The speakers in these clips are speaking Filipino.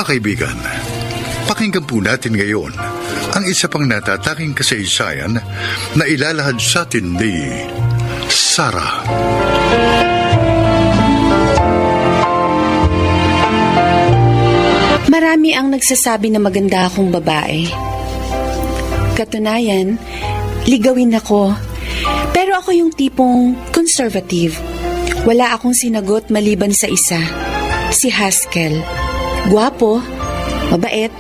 Mga kaibigan, pakinggan po natin ngayon ang isa pang natataking kasaysayan na ilalahad sa atin ni Sarah. Marami ang nagsasabi na maganda akong babae. Katunayan, ligawin ako. Pero ako yung tipong conservative. Wala akong sinagot maliban sa isa, si Haskell. Gwapo, mabait,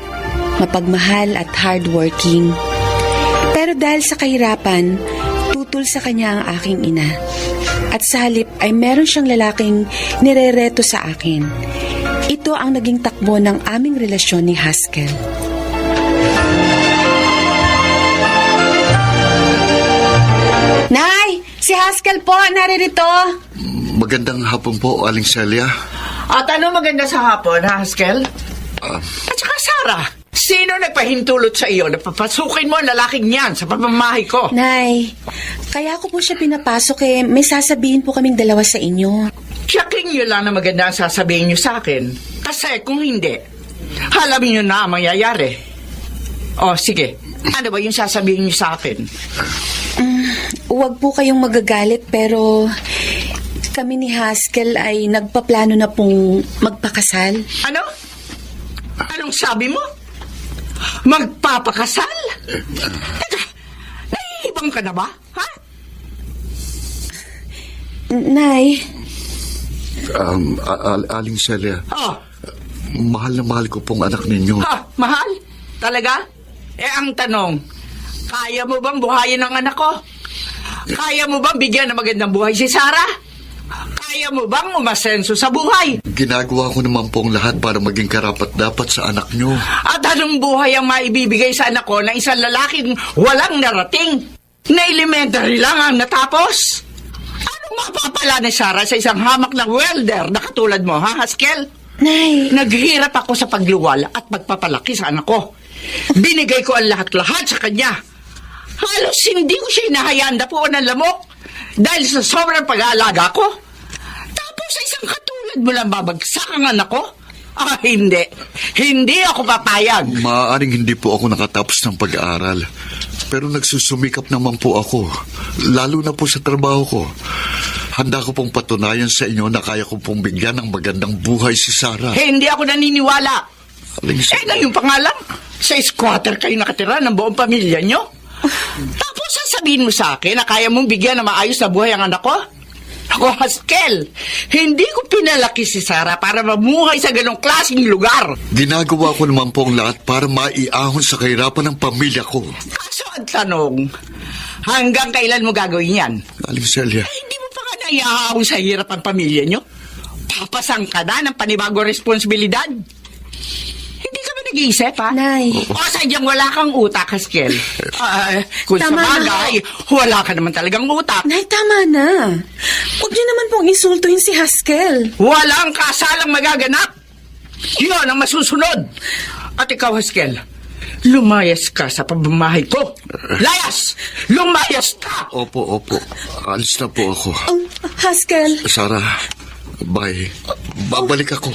mapagmahal at hardworking. Pero dahil sa kahirapan, tutol sa kanya ang aking ina. At sa halip ay meron siyang lalaking nirereto sa akin. Ito ang naging takbo ng aming relasyon ni Haskell. Nay! Si Haskell po, naririto! Magandang hapon po, Aling Celia. At ano maganda sa hapon, Haskell? At saka Sarah, sino nagpahintulot sa iyo na papasukin mo ang lalaking niyan sa pamamahay ko? Nay, kaya ko po siya pinapasok may sasabihin po kaming dalawa sa inyo. Tiyaking nyo lang na maganda ang sasabihin nyo sa akin. Kasi kung hindi, halamin nyo na ang mangyayari. O, sige. Ano ba yung sasabihin nyo sa akin? Huwag po kayong magagalit pero kami ni Haskell ay nagpaplano na pong magpakasal. Ano? Anong sabi mo? Magpapakasal? Teka, naiibang ka na ba? Ha? Nay, Aling Celia, Oh, mahal na mahal ko pong anak ninyo. mahal? Talaga? Ang tanong, kaya mo bang buhayin ang anak ko? Kaya mo bang bigyan ng magandang buhay si Sarah? Kaya mo bang umasenso sa buhay? Ginagawa ko naman pong lahat para maging karapat-dapat sa anak nyo. At anong buhay ang maibibigay sa anak ko na isang lalaking walang narating? Na elementary lang ang natapos? Anong mapapala ni Sarah sa isang hamak na welder na katulad mo, ha, Haskell? Nay, Naghihirap ako sa pagluwal at pagpapalaki sa anak ko. Binigay ko ang lahat-lahat sa kanya. Halos hindi ko siya inahayaan na po ng lamok dahil sa sobrang pag-aalaga ko. Tapos sa isang katulad mo lang babagsak ang anak ko? Hindi. Hindi ako papayag. Maaaring hindi po ako nakatapos ng pag-aaral. Pero nagsusumikap naman po ako. Lalo na po sa trabaho ko. Handa ko pong patunayan sa inyo na kaya ko pong bigyan ng magandang buhay si Sarah. Hindi ako naniniwala. Aling Celia. Ngayon pa nga lang, sa squatter kayo nakatira ng buong pamilya nyo. Tapos sasabihin mo sa akin na kaya mong bigyan ng maayos na buhay ang anak ko? Ako, Haskell, hindi ko pinalaki si Sarah para mamuhay sa ganong klaseng lugar. Ginagawa ko naman po ang lahat para maiahon sa kahirapan ng pamilya ko. Kaso ang tanong, hanggang kailan mo gagawin yan? Aling Celia. Hindi mo pa nga naiahon sa hirap ang pamilya nyo? Papasang ka na ng panibagong responsibilidad? Hindi ka ba nag-iisip, ha? Nay. O sadyang wala kang utak, Haskell? Kung sa Tama na. bagay, wala ka naman talagang utak. Nay, tama na. Huwag niyo naman pong insultuhin si Haskell. Walang kasalang magaganap. Yun ang masusunod. At ikaw, Haskell, lumayas ka sa pamamahay ko. Layas! Lumayas ka! Opo. Alis na po ako. Haskell, Sarah, bye. Babalik ako.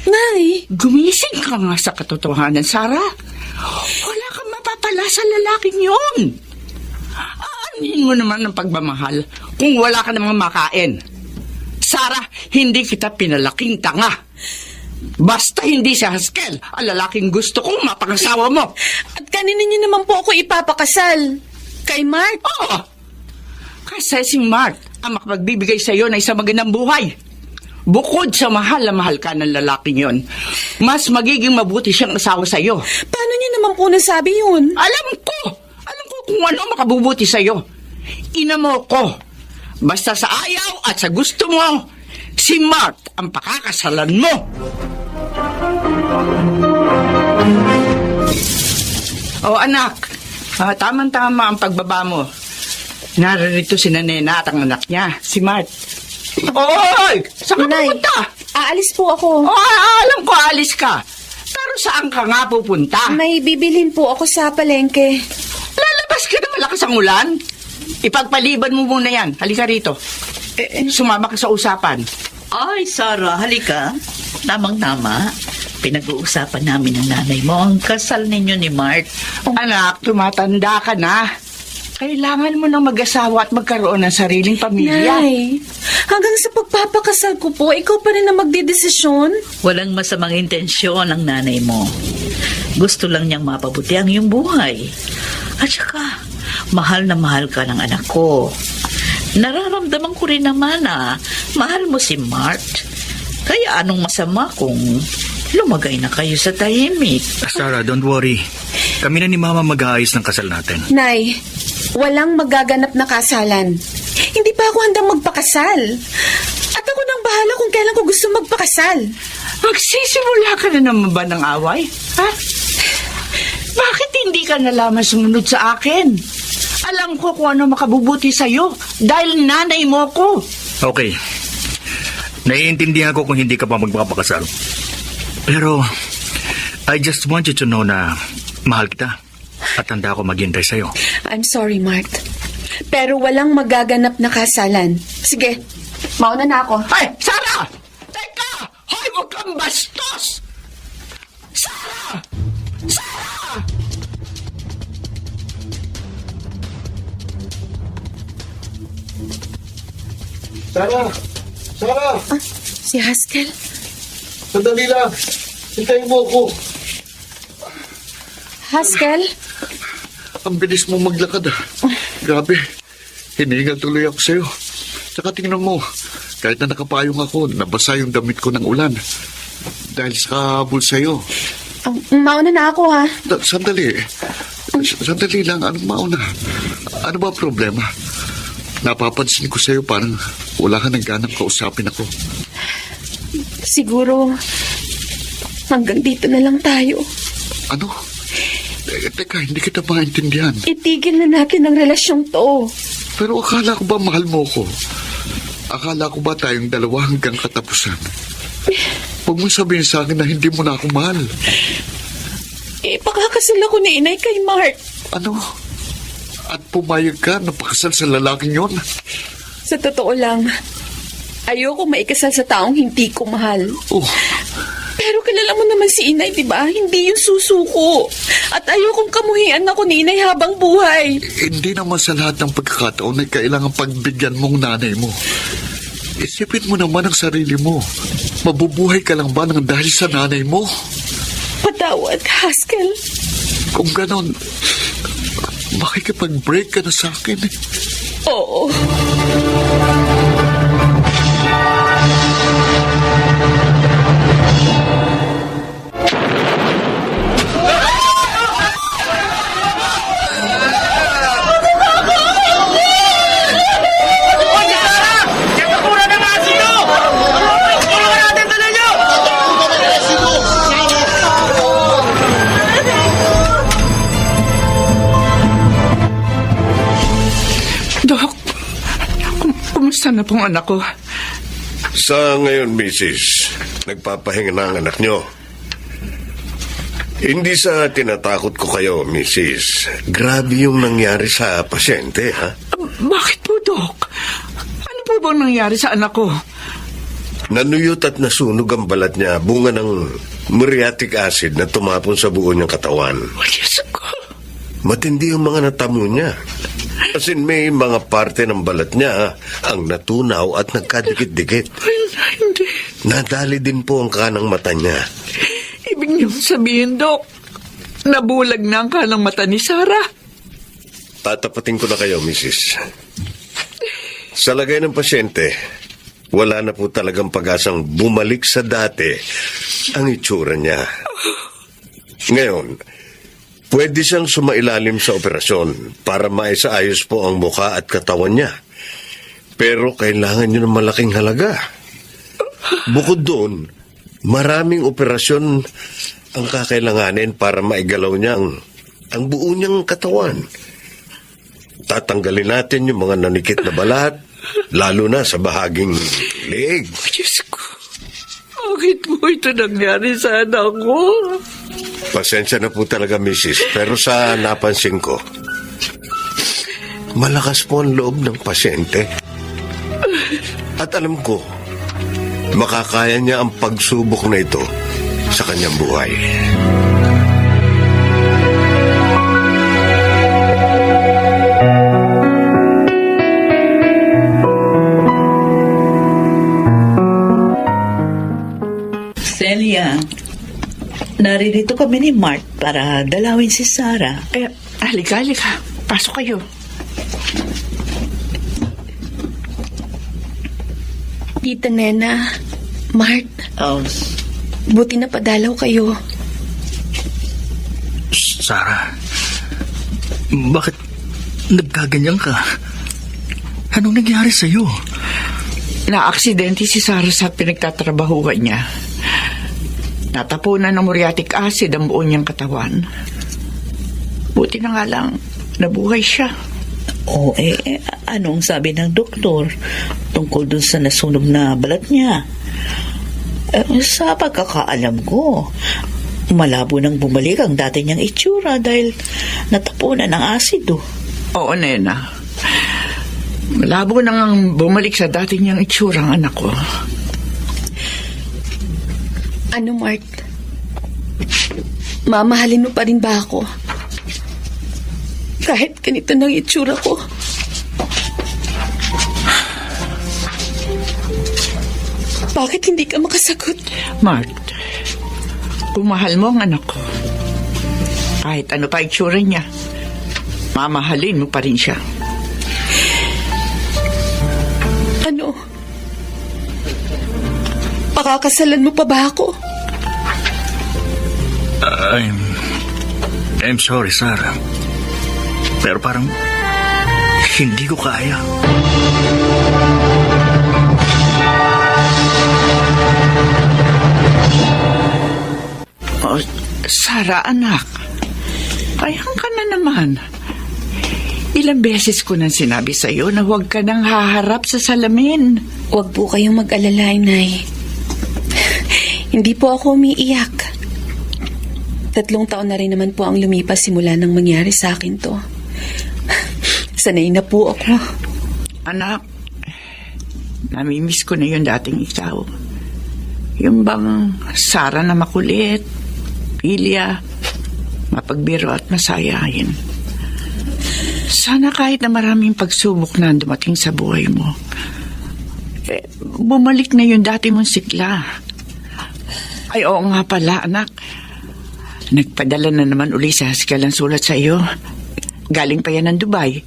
Nay. Gumising ka nga sa katotohanan, Sarah. Wala kang mapapala sa lalaking yun. Aanin mo naman ng pagmamahal kung wala ka namang makain. Sarah, hindi kita pinalaking tanga. Basta hindi si Haskell ang lalaking gusto kong mapangasawa mo. At kanino niyo naman po ako ipapakasal? Kay Mark? Oo. Kasi si Mark ang makapagbibigay sa iyo ng isang magandang buhay. Bukod sa mahal na mahal ka ng lalaking yon, mas magiging mabuti siyang asawa sa iyo. Paano niyo naman po nasabi yun? Alam ko kung ano makabubuti sa iyo. Ina mo ko. Basta sa ayaw at sa gusto mo, si Mark ang pakakasalan mo. Oh anak, tamang-tama ang pagbaba mo. Naririto si Nena at ang anak niya, si Mark. Oy! Saan ka Nay, pupunta? aalis po ako. Alam ko alis ka. Pero saan ka nga pupunta? May bibilhin po ako sa palengke. Lalabas ka na malakas ang ulan? Ipagpaliban mo muna yan. Halika rito. Sumama ka sa usapan. Ay, Sarah, halika. Tamang-tama. Pinag-uusapan namin ng nanay mo ang kasal ninyo ni Mart. Anak, tumatanda ka na. Kailangan mo nang mag-asawa at magkaroon ng sariling pamilya. Nay, hanggang sa pagpapakasal ko po, ikaw pa rin na magdedesisyon? Walang masamang intensyon ang nanay mo. Gusto lang niyang mapabuti ang iyong buhay. At saka, mahal na mahal ka ng anak ko. Nararamdaman ko rin naman na mahal mo si Mart. Kaya anong masama kung lumagay na kayo sa tahimik? Sarah, don't worry. Kami na ni Mama mag-aayos ng kasal natin. Nay, walang magaganap na kasalan. Hindi pa ako handang magpakasal. At ako nang bahala kung kailan ko gusto magpakasal. Magsisimula ka na naman ba ng away? Ha? Bakit hindi ka na lamang sumunod sa akin? Alam ko kung ano makabubuti sa'yo dahil nanay mo ko. Okay. Naiintindihan ko kung hindi ka pa magpapakasal. Pero, I just want you to know na mahal kita at handa ako maghintay sa'yo. I'm sorry, Mart. Pero walang magaganap na kasalan. Sige, mauna na ako. Ay, Sarah! Teka! Hoy, huwag kang bastos! Sarah! Sarah! Sarah! Sarah! Si Haskell? Sandali lang! Hintayin mo ako! Haskell? Ang bilis mo maglakad ah. Grabe. Hiningal tuloy ako sa'yo. Tsaka tingnan mo, kahit na nakapayong ako, nabasa yung damit ko ng ulan. Dahil sa kabul sa'yo. Mauna na ako, ha? Sandali. Sandali lang. Anong mauna? Ano ba problema? Napapansin ko sa'yo parang wala ka nang ganang kausapin ako. Siguro, hanggang dito na lang tayo. Ano? Teka, hindi kita maintindihan. Itigil na natin ang relasyong to. Pero akala ko ba mahal mo ko? Akala ko ba tayong dalawa hanggang katapusan? Huwag mo sabihin sa akin na hindi mo na ako mahal. Pakakasal ako ni Inay kay Mart. Ano? At pumayag ka na pakasal sa lalaking yon? Sa totoo lang, ayoko maikasal sa taong hindi ko mahal. Oh, Pero kilala mo naman si Inay, di ba? Hindi yung susuko. At ayokong kamuhian ako ni Inay habang buhay. hindi naman sa lahat ng pagkakataon ay kailangan pagbigyan mong nanay mo. Isipin mo naman ang sarili mo. Mabubuhay ka lang ba ng dahil sa nanay mo? Patawad, Haskell. Kung ganon, makikipag-break ka na sa akin eh. Oo. Dok, kumusta na pong anak ko? Sa ngayon, Mrs., nagpapahinga na ang anak nyo. Hindi sa tinatakot ko kayo, Mrs. Grabe yung nangyari sa pasyente, ha? Bakit po, Dok? Ano po bang nangyari sa anak ko? Nanuyot at nasunog ang balat niya, bunga ng muriatic acid na tumapon sa buo niyang katawan. Oh, Diyos ko. Matindi yung mga natamo niya. Kasi may mga parte ng balat niya ang natunaw at nagkadikit-dikit. Hindi. Nadali din po ang kanang mata niya. Ibig niyo sabihin, Dok, nabulag na ang kanang mata ni Sarah. Tatapatin ko na kayo, Mrs. Sa lagay ng pasyente, wala na po talagang pag-asang bumalik sa dati ang itsura niya. Ngayon, pwede siyang sumailalim sa operasyon para maisaayos po ang mukha at katawan niya. Pero kailangan niyo ng malaking halaga. Bukod doon, maraming operasyon ang kakailanganin para maigalaw niya ang buo niyang katawan. Tatanggalin natin yung mga nanikit na balat, lalo na sa bahaging leeg. Diyos ko. Bakit po ito nangyari sa anak ko? Pasensya na po talaga, Mrs. Pero sa napansin ko, malakas po ang loob ng pasyente. At alam ko, makakaya niya ang pagsubok na ito sa kanyang buhay. Celia, naririto kami ni Mart para dalawin si Sarah. Halika. Pasok kayo. Tita Nena, Mart, Oh, buti na padalaw kayo. Sarah, bakit nagkaganyan ka? Anong nangyari sa'yo? Na-aksidente si Sarah sa pinagtatrabahuan niya. Natapunan ng muriatic acid ang buo niyang katawan. Buti na nga lang, nabuhay siya. anong sabi ng doktor tungkol dun sa nasunog na balat niya? Sa pagkakaalam ko, malabo nang bumalik ang dati niyang itsura dahil natapunan ng asido. Oo, Nena. Malabo nang bumalik sa dati niyang itsura ang anak ko. Ano, Mart? Mamahalin mo pa rin ba ako? Kahit ganito ng itsura ko. Bakit hindi ka makasagot? Mart, kung mahal mo ang anak ko, kahit ano pa itsura niya, mamahalin mo pa rin siya. Ano? Pakakasalan mo pa ba ako? I'm sorry, Sarah. Pero parang hindi ko kaya. Oh, Sarah, anak. Kayang ka na naman. Ilang beses ko nang sinabi sa'yo na huwag ka nang haharap sa salamin. Huwag po kayong mag-alala, Nay. Hindi po ako umiiyak. 3 taon na rin naman po ang lumipas simula nang mangyari sa akin to. Sanay na po ako. Anak, namimiss ko na yung dating ikaw. Yung bang Sarah na makulit, pilya, mapagbiro at masayahin. Sana kahit na maraming pagsubok na dumating sa buhay mo, bumalik na yung dati mong sikla. Ay, oo nga pala, anak. Nagpadala na naman uli sa Haskell ang sulat sa iyo. Galing pa yan ng Dubai.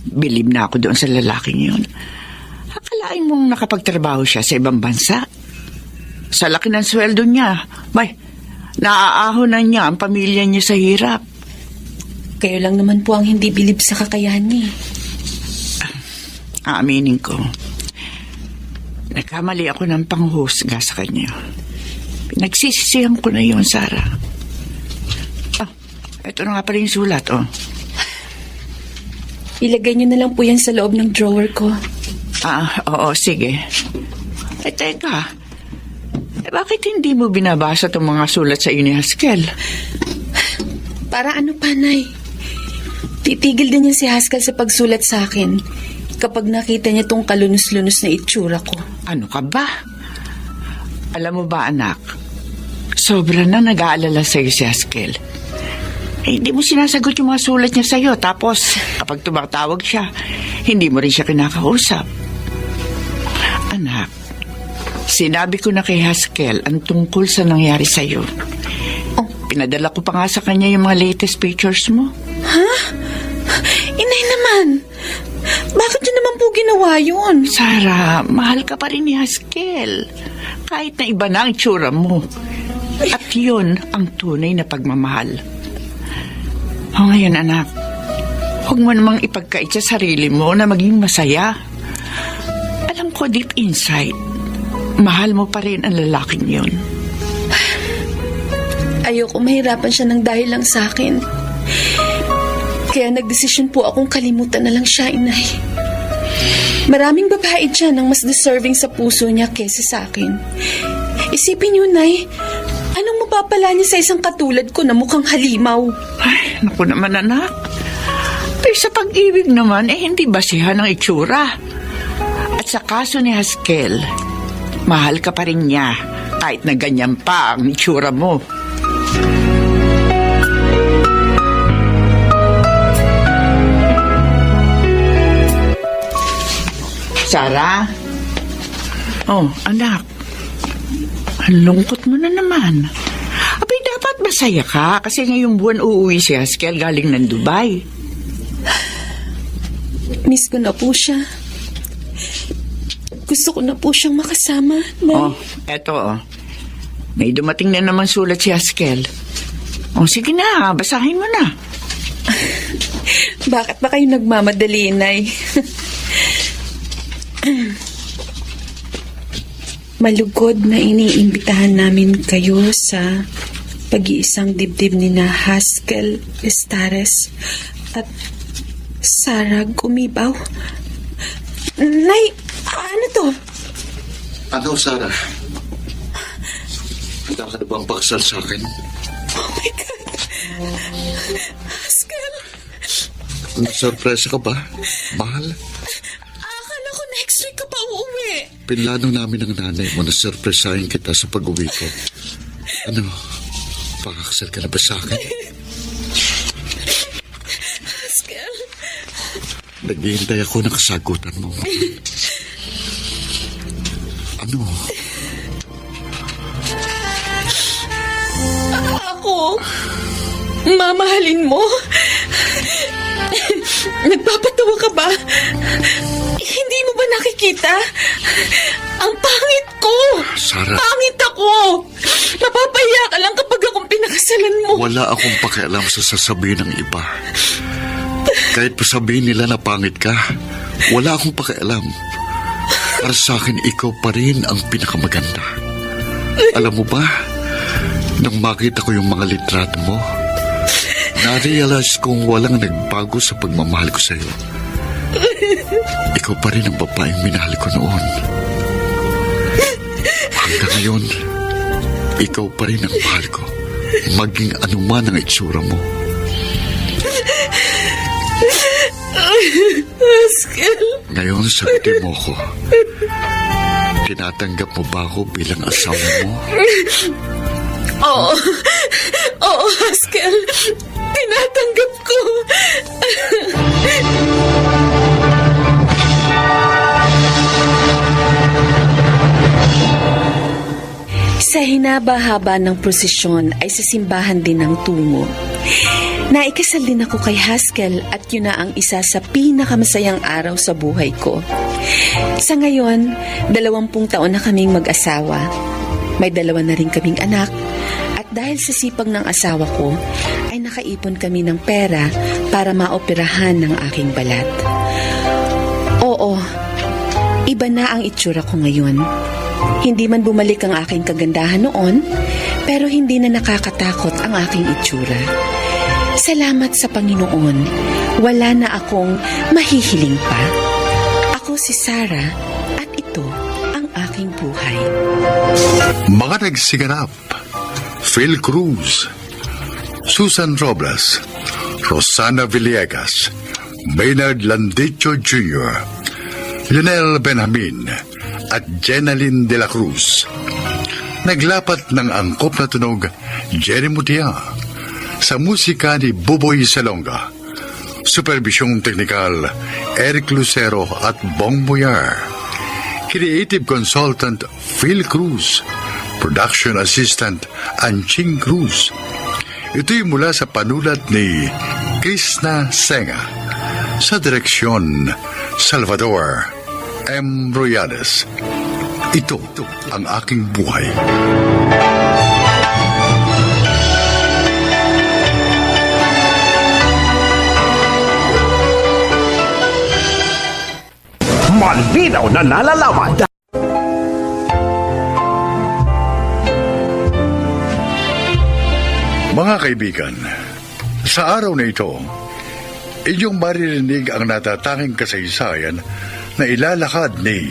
Bilib na ako doon sa lalaking yun. Akalain mong nakapagtrabaho siya sa ibang bansa. Sa laki ng sweldo niya, naaahonan niya ang pamilya niya sa hirap. Kayo lang naman po ang hindi bilib sa kakayahan niya. Aaminin ko. Nagkamali ako ng panghusga sa kanya. Pinagsisisihan ko na yun, Sarah. Ito na nga pala yung sulat, Ilagay niyo na lang po yan sa loob ng drawer ko. Oo, sige. Teka. Bakit hindi mo binabasa itong mga sulat sa iyo ni Haskell? Para ano pa, Nay? Titigil din niya si Haskell sa pagsulat sa akin kapag nakita niya tong kalunos-lunos na itsura ko. Ano ka ba? Alam mo ba, anak, sobra na nag-aalala sa iyo si Haskell. Hindi mo sinasagot yung mga sulat niya sa iyo, tapos kapag tumatawag siya, hindi mo rin siya kinakausap. Anak, sinabi ko na kay Haskell ang tungkol sa nangyari sa iyo. Pinadala ko pa nga sa kanya yung mga latest pictures mo. Ha? Inay naman, bakit niyo naman po ginawa yun? Sarah, mahal ka pa rin ni Haskell. Kahit na iba na ang itsura mo. At yun ang tunay na pagmamahal. O ngayon, anak, huwag mo namang ipagkait sa sarili mo na maging masaya. Alam ko deep inside, mahal mo pa rin ang lalaking yun. Ayoko mahirapan siya ng dahil lang sa akin. Kaya nagdesisyon po akong kalimutan na lang siya, Inay. Maraming babae dyan ang mas deserving sa puso niya kesa sa akin. Isipin niyo, Nay, anong mapapala niya sa isang katulad ko na mukhang halimaw? Ay, naku naman, anak. Pero sa pag-ibig naman, hindi basihan ng itsura. At sa kaso ni Haskell, mahal ka pa rin niya kahit na ganyan pa ang itsura mo. Sarah? Oh, anak. Ang lungkot mo na naman. Abay, dapat masaya ka kasi ngayong buwan uuwi si Haskell galing ng Dubai. Miss ko na po siya. Gusto ko na po siyang makasama. Nay. Oh, eto oh. May dumating na naman sulat si Haskell. Oh, sige na, basahin mo na. Bakit ba kayo nagmamadali, Nay? Malugod na iniimbitahan namin kayo sa pag-iisang dibdib ni na Haskell Estares at Sarah Gumibaw. Nay, ano to? Ano, Sarah? Handa ka na bang pakasal sa akin? Oh my God! Haskell! Nasurpresa ka ba, mahal? Akala ko next week ka pa uuwi. Pinlano namin ng nanay mo na surpresahin kita sa pag-uwi ko. Ano, pakakasal ka na ba sa akin? Haskell! Naghihintay ako ng kasagutan mo. Ano? Ako? Mamahalin mo? Nagpapatawa ka ba? Hindi mo ba nakikita? Ang pangit ko! Sarah. Pangit ako! Napapaya ka lang kapag akong pinakasalan mo. Wala akong pakialam sa sasabihin ng iba. Kahit pa sabihin nila na pangit ka, wala akong pakialam. Para sa akin, ikaw pa rin ang pinakamaganda. Alam mo ba, nang makita ko yung mga litrato mo, na-realize kong walang nagbago sa pagmamahal ko sa'yo. Ikaw pa rin ang babaeng minahal ko noon. Hanggang ngayon, ikaw pa rin ang mahal ko, maging anuman ang itsura mo. Haskell! Ngayon, sagutin mo ko. Tinatanggap mo ba ako bilang asawa mo? Oo. Oo, Haskell. Tinatanggap ko. Sa hinaba-haba ng prosesyon ay sa simbahan din ang tungo. Naikasal din ako kay Haskell at yun na ang isa sa pinakamasayang araw sa buhay ko. Sa ngayon, 20 taon na kaming mag-asawa. May 2 na rin kaming anak at dahil sa sipag ng asawa ko, ay nakaipon kami ng pera para maoperahan ng aking balat. Oo, iba na ang itsura ko ngayon. Hindi man bumalik ang aking kagandahan noon, pero hindi na nakakatakot ang aking itsura. Salamat sa Panginoon, wala na akong mahihiling pa. Ako si Sarah at ito ang aking buhay. Mga nagsiganap: Phil Cruz, Susan Robles, Rosana Villegas, Maynard Landicho Jr., Lionel Benjamin at Jenaline de la Cruz. Naglapat ng angkop na tunog Jenny Mutia, sa musika ni Buboy Salonga. Supervisyong teknikal Eric Lucero at Bong Boyar. Creative Consultant Phil Cruz. Production Assistant Anching Cruz. Ito'y mula sa panulat ni Krishna Senga. Sa direksyon Salvador M. Royales. Ito ang aking buhay. Malinaw na nalalaman. Mga kaibigan, sa araw na ito, inyong maririnig ang natatanging kasaysayan na ilalakad ni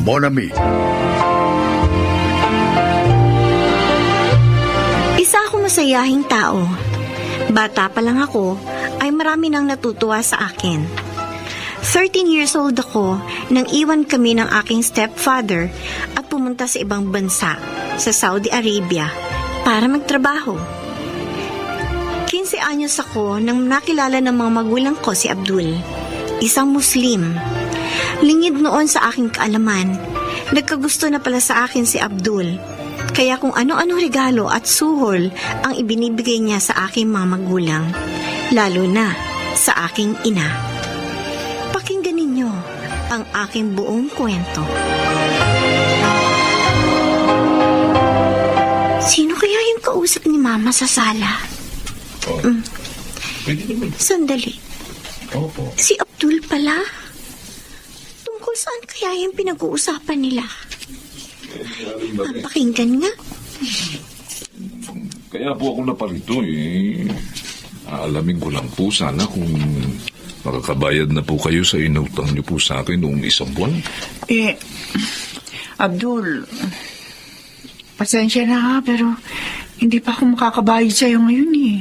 Bonami. Isa akong masayahing tao. Bata pa lang ako, ay marami nang natutuwa sa akin. 13 years old ako nang iwan kami ng aking stepfather at pumunta sa ibang bansa, sa Saudi Arabia, para magtrabaho. 15 anyos ako nang nakilala ng mga magulang ko si Abdul, isang Muslim. Lingid noon sa aking kaalaman, nagkagusto na pala sa akin si Abdul. Kaya kung ano-ano regalo at suhol ang ibinibigay niya sa aking mga magulang, lalo na sa aking ina. Pakinggan ninyo ang aking buong kwento. Sino kaya yung kausap ni Mama sa sala? Sandali. Si Abdul pala? Tungkol saan kaya yung pinag-uusapan nila? Pakinggan nga. Kaya po ako naparito eh. Aalamin ko lang po sana kung makakabayad na po kayo sa inutang niyo po sa akin noong isang buwan. Abdul, pasensya na ha, pero hindi pa ako makakabayad sa'yo ngayon eh.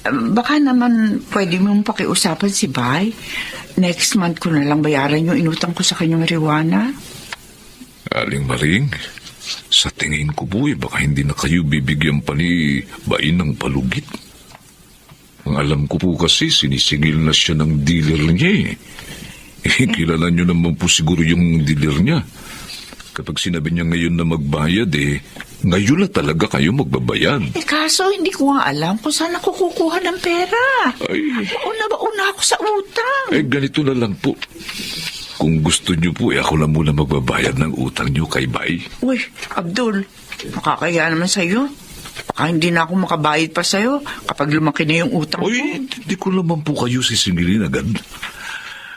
Baka naman pwede mong pakiusapan si Bay. Next month ko na lang bayaran yung inutang ko sa kanyang marijuana. Aling Maring, sa tingin ko po baka hindi na kayo bibigyan pa ni Bain ng palugit. Ang alam ko po kasi sinisigil na siya ng dealer niya kilala niyo naman po siguro yung dealer niya. Kapag sinabi niya ngayon na magbayad ngayon na talaga kayo magbabayad. Kaso hindi ko nga alam kung saan ako kukuha ng pera. Ay. Una ako sa utang. Ganito na lang po. Kung gusto niyo po, ako na muna magbabayad ng utang niyo kay Bay. Uy, Abdul, makakaya naman sa'yo. Baka hindi na ako makabayad pa sa'yo kapag lumaki na yung utang ko. Hindi ko naman po kayo sisingilin agad.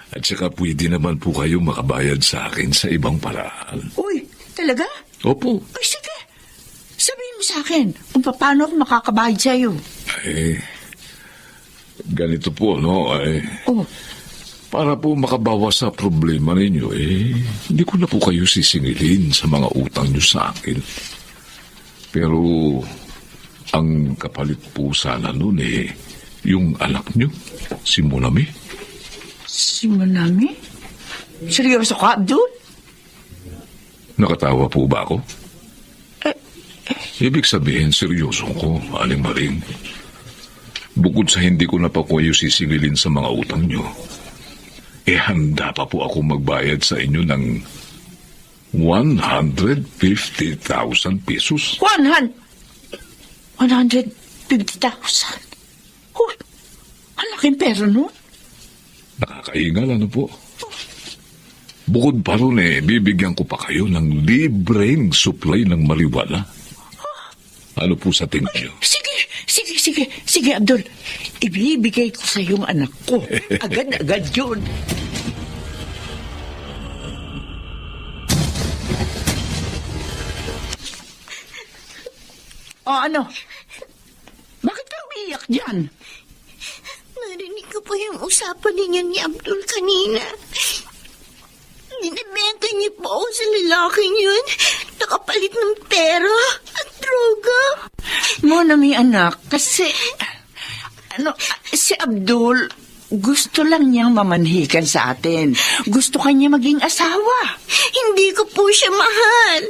At saka pwede naman po kayo makabayad sa akin sa ibang paraan. Uy, talaga? Opo. Uy, sige. Sabihin mo sa akin kung paano ako makakabayad sa'yo. Ganito po, no? Para po makabawas sa problema ninyo, hindi ko na po kayo sisingilin sa mga utang nyo sa akin. Pero, ang kapalit po sana nun yung anak nyo, si Monami. Si Monami? Seryoso ka, Abdul? Nakatawa po ba ako? Ibig sabihin, seryoso ko, Aling Maring. Bukod sa hindi ko na pa kayo sisingilin sa mga utang nyo, handa pa po ako magbayad sa inyo ng 150,000 pesos. 150,000? Ang laking pera, no? Nakakaingal, ano po? Bukod pa ron bibigyan ko pa kayo ng libreng supply ng marijuana. Ano po sa tingin nyo? Sige, Abdul. Ibibigay ko sa yung anak ko. Agad-agad yun. Ano? Bakit ka umiiyak dyan? Narinig ko po yung usapan ninyo ni Abdul kanina. Binibenta niyo po ako sa lalaking yun. Nakapalit ng pera at droga. Monami, anak, kasi si Abdul gusto lang niyang mamanhikan sa atin. Gusto kanya maging asawa. Hindi ko po siya mahal.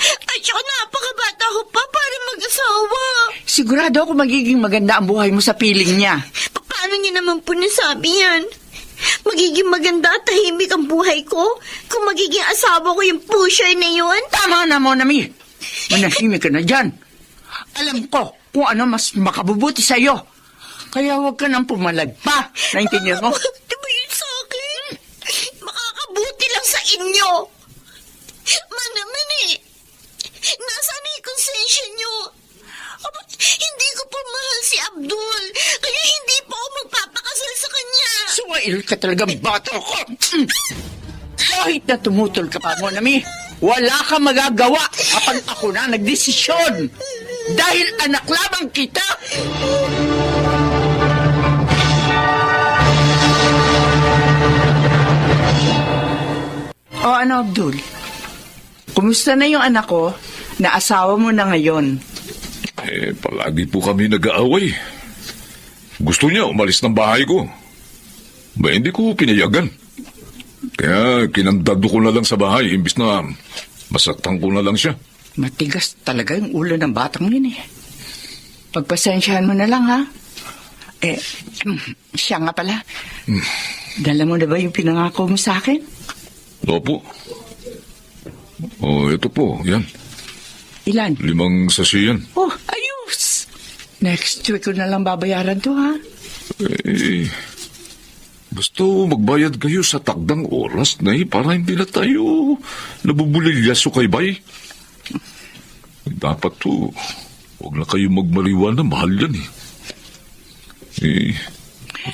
At saka napakabata ko pa para mag-asawa. Sigurado ako magiging maganda ang buhay mo sa piling niya. Paano niya naman po nasabi yan? Magiging maganda at tahimik ang buhay ko kung magiging asawa ko yung pusher na yun? Tama na, Monami. Manahimik ka na dyan. Alam ko kung ano mas makabubuti sa'yo. Kaya huwag ka nang pumalag pa. Naintindihan mo? Di ba yun sa akin? Makakabuti lang sa inyo. Manaman nasaan na yung konsensya nyo? Hindi ko pa mahal si Abdul. Kaya hindi pa ako magpapakasal sa kanya. Suwail ka talagang bata ko. Kahit na tumutol ka pa, Monami, wala kang magagawa kapag ako na nagdesisyon. Dahil anak lamang kita. Ano, Abdul? Kumusta na yung anak ko na asawa mo na ngayon? Palagi po kami nag-aaway. Gusto niya umalis ng bahay ko. Ba, hindi ko pinayagan. Kaya kinandado ko na lang sa bahay, imbis na masaktan ko na lang siya. Matigas talaga yung ulo ng batang yun eh. Pagpasensyahan mo na lang, ha? Siya nga pala. Dala mo na ba yung pinangako mo sa akin? Opo. Ito po, yan. Ilan? 5 sachet yan. Oh, ayos! Next week ko na lang babayaran to, ha? Basta magbayad kayo sa takdang oras na para hindi na tayo nabubulilyaso kay Bay. Dapat to, huwag na kayo magmaliwan na mahal yan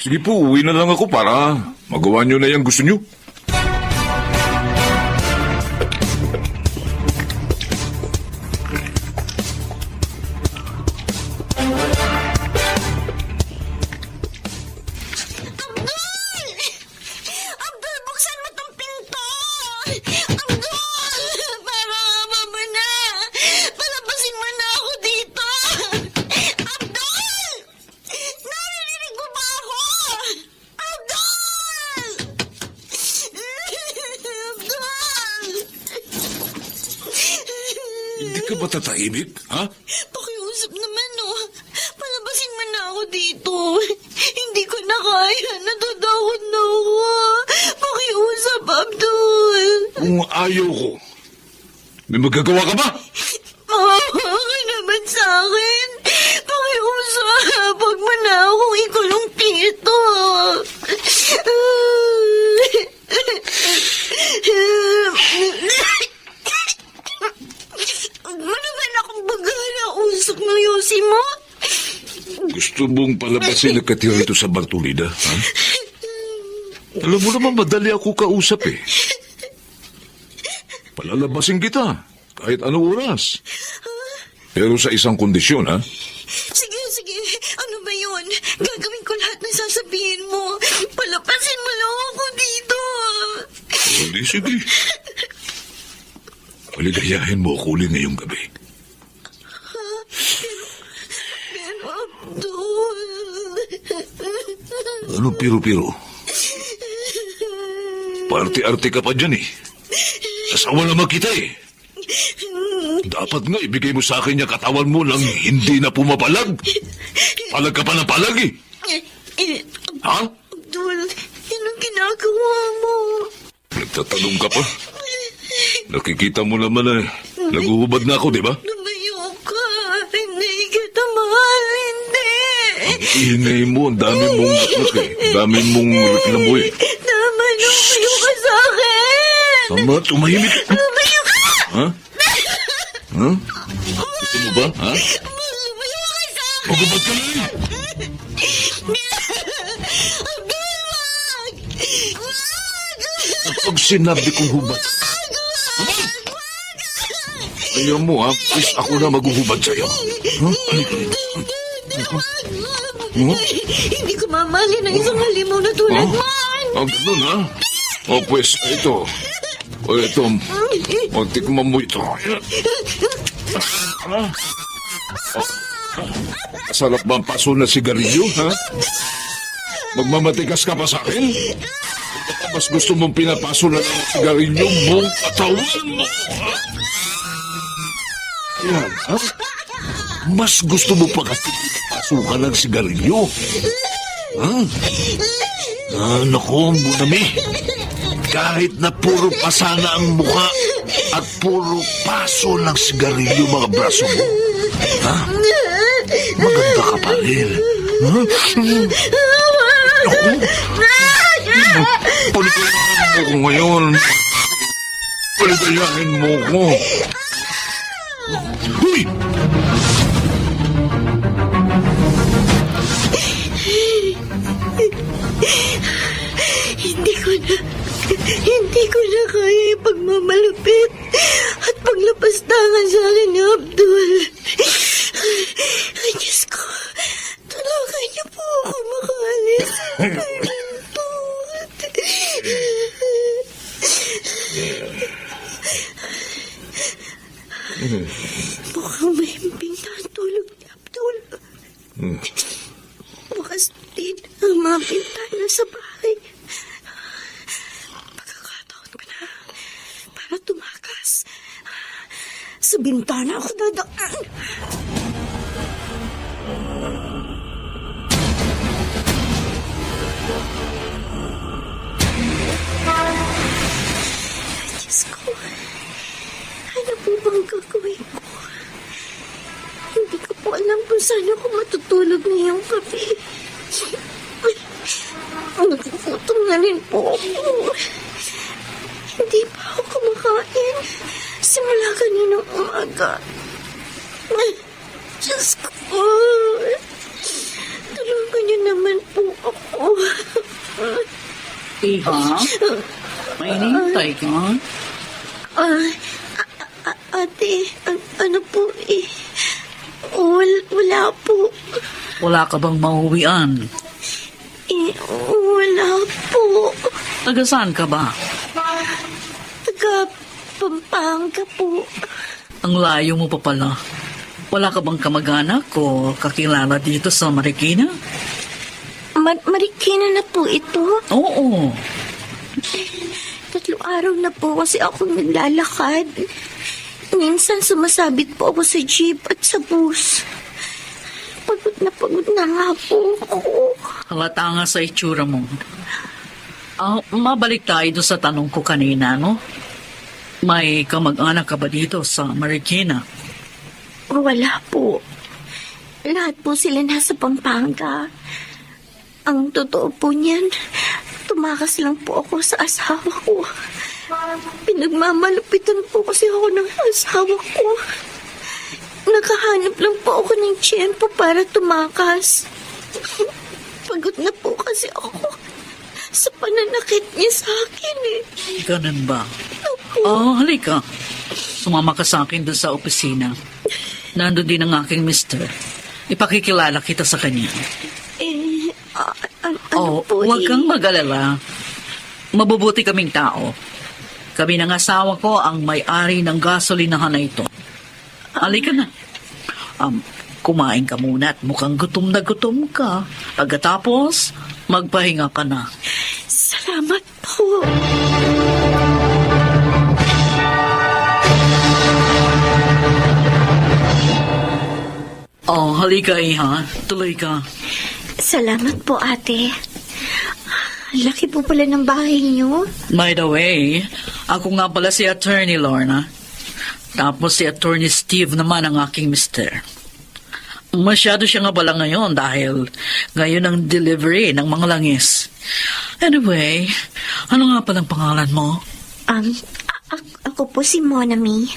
sige po, uwi na lang ako para magawa nyo na yung gusto nyo. Abdul, buksan mo tong pinto! Abdul! Para mama na! Palabasin mo na ako dito! Abdul! Narinig mo ba ako? Abdul! Abdul! Hindi ka ba tatahimik, ha? Pakiusap naman, oh. Palabasin mo na ako dito. Hindi ko na kaya. Natatakot na ako. Pakiusap, Abdul. Kung ayaw ko, may magagawa ka ba? Maawa ka naman sa akin. Pakiusap. Huwag mo na akong ikulong dito. Ano ba akong bagala usok ng yosi mo? Gusto mong palabasin na katira ito sa Bartolida, ha? Alam mo naman, madali ako kausap Palalabasin kita, kahit anong oras. Pero sa isang kondisyon, ha? Sige, sige. Ano ba yun? Gagawin ko lahat ng sasabihin mo. Palapasin mo lang ako dito. Hindi, sige. Paligayahin mo ako ulit ngayong gabi. Pero Abdul... Ano piro-piro? Party-arte ka pa dyan Sasawa naman kita Dapat nga ibigay mo sa akin yung katawan mo lang hindi na pumapalag. Palag ka pa ng palag Ha? Abdul, yun ang ginagawa mo. Nagtatanong ka pa? Nakikita mo naman naguhubad na ako, di ba? Lumayo ka. Hindi kita mahal. Hindi. Ingay mo, ang dami mong dami mong reklamo Tama, lumayo ka sa akin. Tama, tumahimik. Lumayo ka. Ha? Ha? Gusto mo ba, ha? Lumayo ka sa akin. Magubad ka na Abdul, wag. Wag. Pag sinabi kong hubad. Ayaw mo, ha? Please, ako na maghuhubad sa'yo. Ha? Hindi ko mamali ng isang halimaw na tulad mo. Ang ganun, ha? O, pues, ito. O, ito. Magtikman mo ito. Sarap ba ang paso na sigarilyo, ha? Magmamatigas ka pa sa akin? Mas gusto mong pinapaso na ng sigarilyo buong katawan mo, ha? Yan, ha? Mas gusto mo pa kasi pinapaso ka ng sigarilyo? Ha? Naku, Bunami. Kahit na puro pasana ang mukha at puro paso ng sigarilyo mga braso mo, ha? Maganda ka pa rin. Ha? Naku. Paligayahin mo ko ngayon. Paligayahin mo ko. Huy! Hindi ko na kaya ipagmamalupit at paglapastangan sa akin ni Abdul. Ay, Diyos ko, tulungan niyo po ako makaalis. Mukhang may himping na ang tulog ni Abdul. Bukas mga bintana sa bahay. Pagkakataon pa na para tumakas. Sa bintana ako dadaan. Diyos ko, ano po bang gagawin ko? Hindi ko po alam kung saan ako matutulog ngayong gabi. Nagugutom na rin po ako. Hindi pa ako kumakain simula kaninang umaga. Diyos ko, tulungan niyo naman po ako. Iha? May nintay ka? Ate, ano po eh? Wala po. Wala ka bang mauwian? Wala po. Taga saan ka ba? Taga Pampanga po. Ang layo mo pa pala. Wala ka bang kamag-anak o kakilala dito sa Marikina? Marikina na po ito. Oo. 3 araw na po kasi ako naglalakad. Minsan sumasabit po ako sa jeep at sa bus. Pagod na nga po ako. Halata nga sa itsura mo. Mabalik tayo doon sa tanong ko kanina, no? May kamag-anak ka ba dito sa Marikina? Wala po. Lahat po sila nasa Pampanga. Ang totoo po niyan, tumakas lang po ako sa asawa ko. Pinagmamalupitan po kasi ako ng asawa ko. Nakahanap lang po ako ng tiyempo para tumakas. Pagod na po kasi ako sa pananakit niya sa akin eh. Ganun ba? Halika. Sumama ka sa akin doon sa opisina. Nandun din ang aking mister. Ipakikilala kita sa kanya. Ano po Huwag kang mag-alala. Mabubuti kaming tao. Kami ng asawa ko ang may-ari ng gasolinahan na ito. Halika na. Kumain ka muna at mukhang gutom na gutom ka. Pagkatapos, magpahinga ka na. Salamat po. Halika Iha. Tuloy ka. Salamat po, ate. Laki po pala ng bahay niyo. By the way, ako nga pala si Attorney Lorna. Tapos si Attorney Steve naman ang aking mister. Masyado siya nga pala ngayon dahil ngayon ang delivery ng mga langis. Anyway, ano nga palang pangalan mo? Ako po si Monami.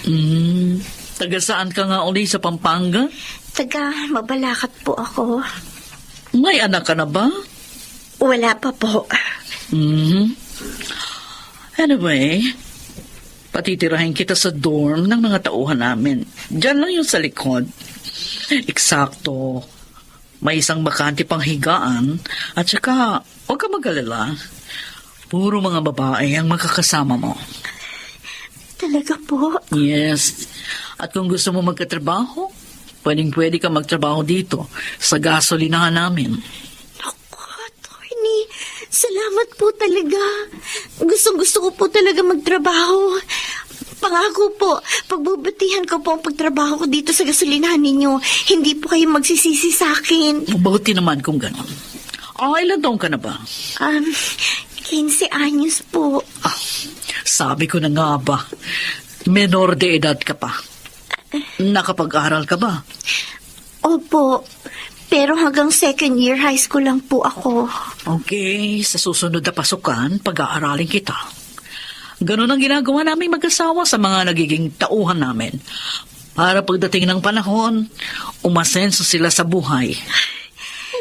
Taga saan ka nga uli sa Pampanga? Taga Mabalacat po ako. May anak ka na ba? Wala pa po. Anyway, patitirahin kita sa dorm ng mga tauhan namin. Diyan lang yung sa likod. Eksakto. May isang bakante pang higaan at saka huwag ka mag-alala. Puro mga babae ang makakasama mo. Talaga po? Yes. At kung gusto mo magkatrabaho, pwedeng-pwede ka magtrabaho dito sa gasolinahan namin. Attorney, salamat po talaga. Gustong-gusto ko po talaga magtrabaho. Pangako po, pagbubutihan ko po ang pagtrabaho ko dito sa gasolinahan ninyo. Hindi po kayo magsisisi sa akin. Mabuti naman kung gano'n. Ilan taong ka na ba? 15 anyos po. Sabi ko na nga ba, menor de edad ka pa. Nakapag-aral ka ba? Opo, pero hanggang 2nd year high school lang po ako. Okay, sa susunod na pasukan, pag-aaralin kita. Ganon ang ginagawa namin mag-asawa sa mga nagiging tauhan namin. Para pagdating ng panahon, umasenso sila sa buhay.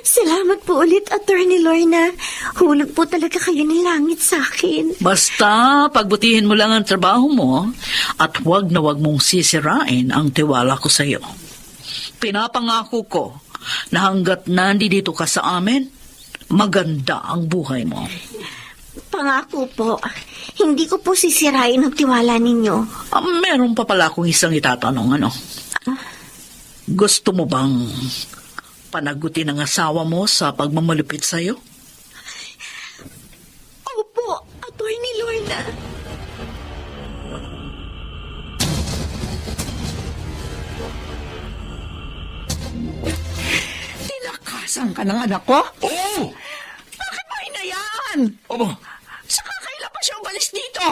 Salamat po ulit, Attorney Lorna. Hulog po talaga kayo ng langit sa akin. Basta, pagbutihin mo lang ang trabaho mo at huwag na huwag mong sisirain ang tiwala ko sa iyo. Pinapangako ko na hanggat nandito ka sa amin, maganda ang buhay mo. Pangako po, hindi ko po sisirain ang tiwala ninyo. Meron pa pala akong isang itatanong, Gusto mo bang panagutin ang asawa mo sa pagmamalupit sa'yo? Tinawasan ka ng anak ko? Oo! Bakit mo hinayaan? Aba, Saka kailan pa siya umalis dito?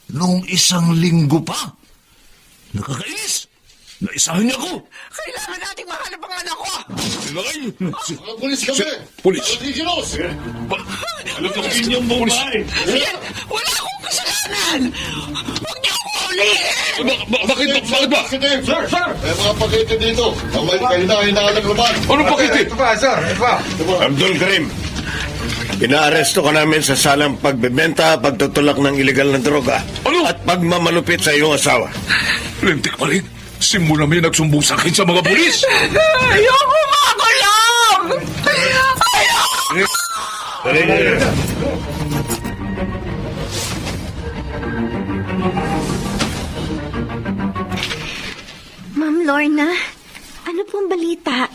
noong 1 linggo pa. Nakakainis! Naisahan niya ako! Kailangan nating mahanap ang anak ko! Kailangan! Pulis kami! Pulis! Ridiculous! Ano ka kanyang babae? Yan! Wala akong kasalanan! Huwag niyo ako ulihin! Bakit ba? Sir! May mga pakete dito. Kamay kahina-hinahalang laman. Ano pakiti? Abdul Karim, inaaresto ka namin sa salang pagbebenta, pagtutulak ng iligal na droga, Ano? at pagmamalupit sa iyong asawa. Lintik pa rin. Simula may nagsumbong sa akin sa mga pulis. Ayoko makakulong! Ma'am Lorna, ano pong balita?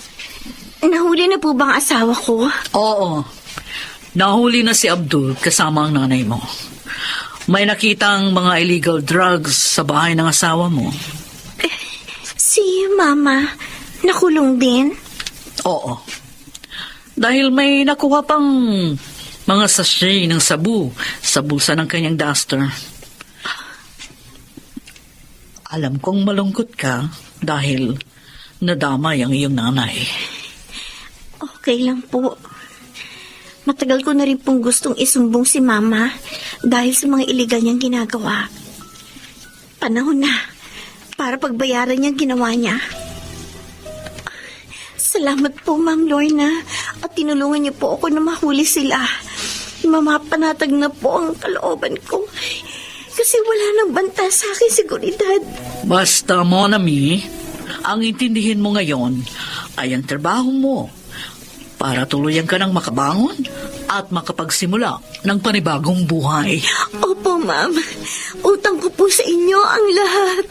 Nahuli na po bang asawa ko? Oo. Nahuli na si Abdul kasama ang nanay mo. May nakitang mga illegal drugs sa bahay ng asawa mo. Si Mama, nakulong din? Oo. Dahil may nakuha pang mga sachet ng sabu sa bulsa ng kanyang duster. Alam kong malungkot ka dahil nadamay ang iyong nanay. Okay lang po. Matagal ko na rin pong gustong isumbong si Mama dahil sa mga iligal niyang ginagawa. Panahon na para pagbayaran niya ang ginawa niya. Salamat po, Ma'am Lorna, at tinulungan niyo po ako na mahuli sila. Mamapanatag na po ang kalooban ko kasi wala nang banta sa akin seguridad. Basta, Monami, ang intindihin mo ngayon ay ang trabaho mo para tuluyan ka ng makabangon at makapagsimula ng panibagong buhay. Opo, Ma'am. Utang ko po sa inyo ang lahat.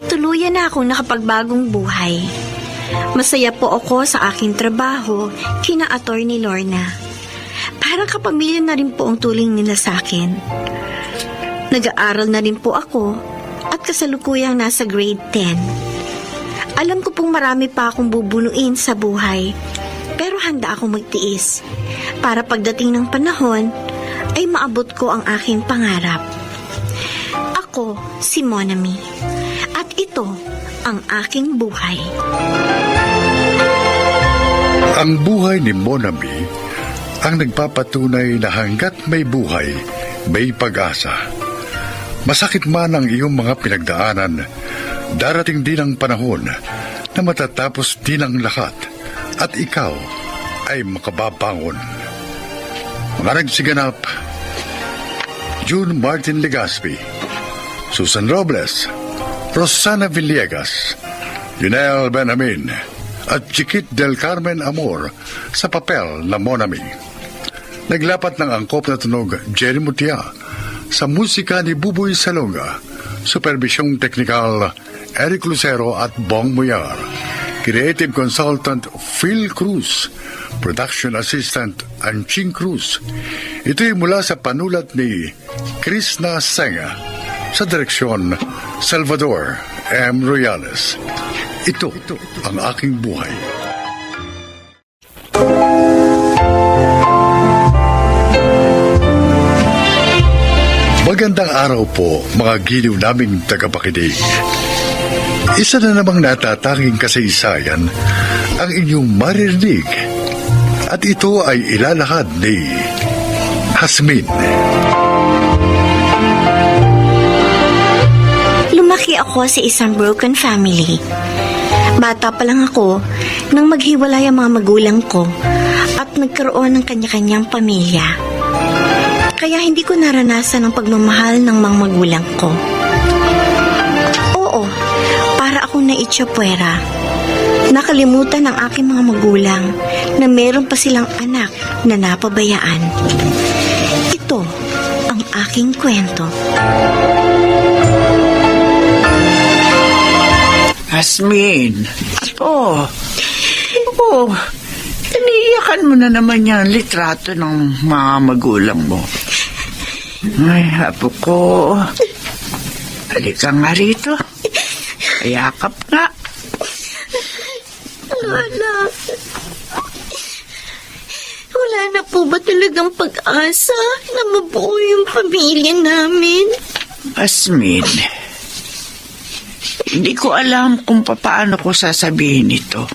Tuluyan na akong nakapagbagong buhay. Masaya po ako sa aking trabaho kina Attorney Lorna. Parang kapamilya na rin po ang tuling nila sa akin. Nag-aaral na rin po ako at kasalukuyang nasa grade 10. Alam ko pong marami pa akong bubunuin sa buhay, pero handa akong magtiis para pagdating ng panahon ay maabot ko ang aking pangarap. Ako si Monami at ito ang aking buhay. Ang buhay ni Monami ang nagpapatunay na hanggat may buhay, may pag-asa. Masakit man ang iyong mga pinagdaanan, darating din ang panahon na matatapos din ang lahat at ikaw ay makababangon. Mga nagsiganap, June Martin Legaspi, Susan Robles, Rosana Villegas, Yunel Benjamin, at Chiquit del Carmen Amor sa papel na Monami. Naglapat ng angkop na tunog Jerry Mutia, sa musika ni Buboy Salonga, supervisyong teknikal Eric Lucero at Bong Muyar, creative consultant Phil Cruz, production assistant Anching Cruz. Ito'y mula sa panulat ni Krishna Senga, sa direksyon Salvador M. Royales. Ito ang aking buhay. Magandang araw po, mga giliw naming tagapakinig. Isa na namang natatanging kasaysayan ang inyong maririnig at ito ay ilalahad ni Hasmin. Lumaki ako sa isang broken family. Bata pa lang ako nang maghiwalay ang mga magulang ko at nagkaroon ng kanya-kanyang pamilya. Kaya hindi ko naranasan ang pagmamahal ng mga magulang ko. Oo, para akong naitsapwera. Nakalimutan ng aking mga magulang na meron pa silang anak na napabayaan. Ito ang aking kwento. Hasmin, apo. Oo, iniiyakan mo na naman yung litrato ng mga magulang mo. Ay, apo ko. Halika nga rito. Ayakap nga. Lola, wala na po ba talagang pag-asa na mabuo yung pamilya namin? Asmin, hindi ko alam kung paano ko sasabihin ito.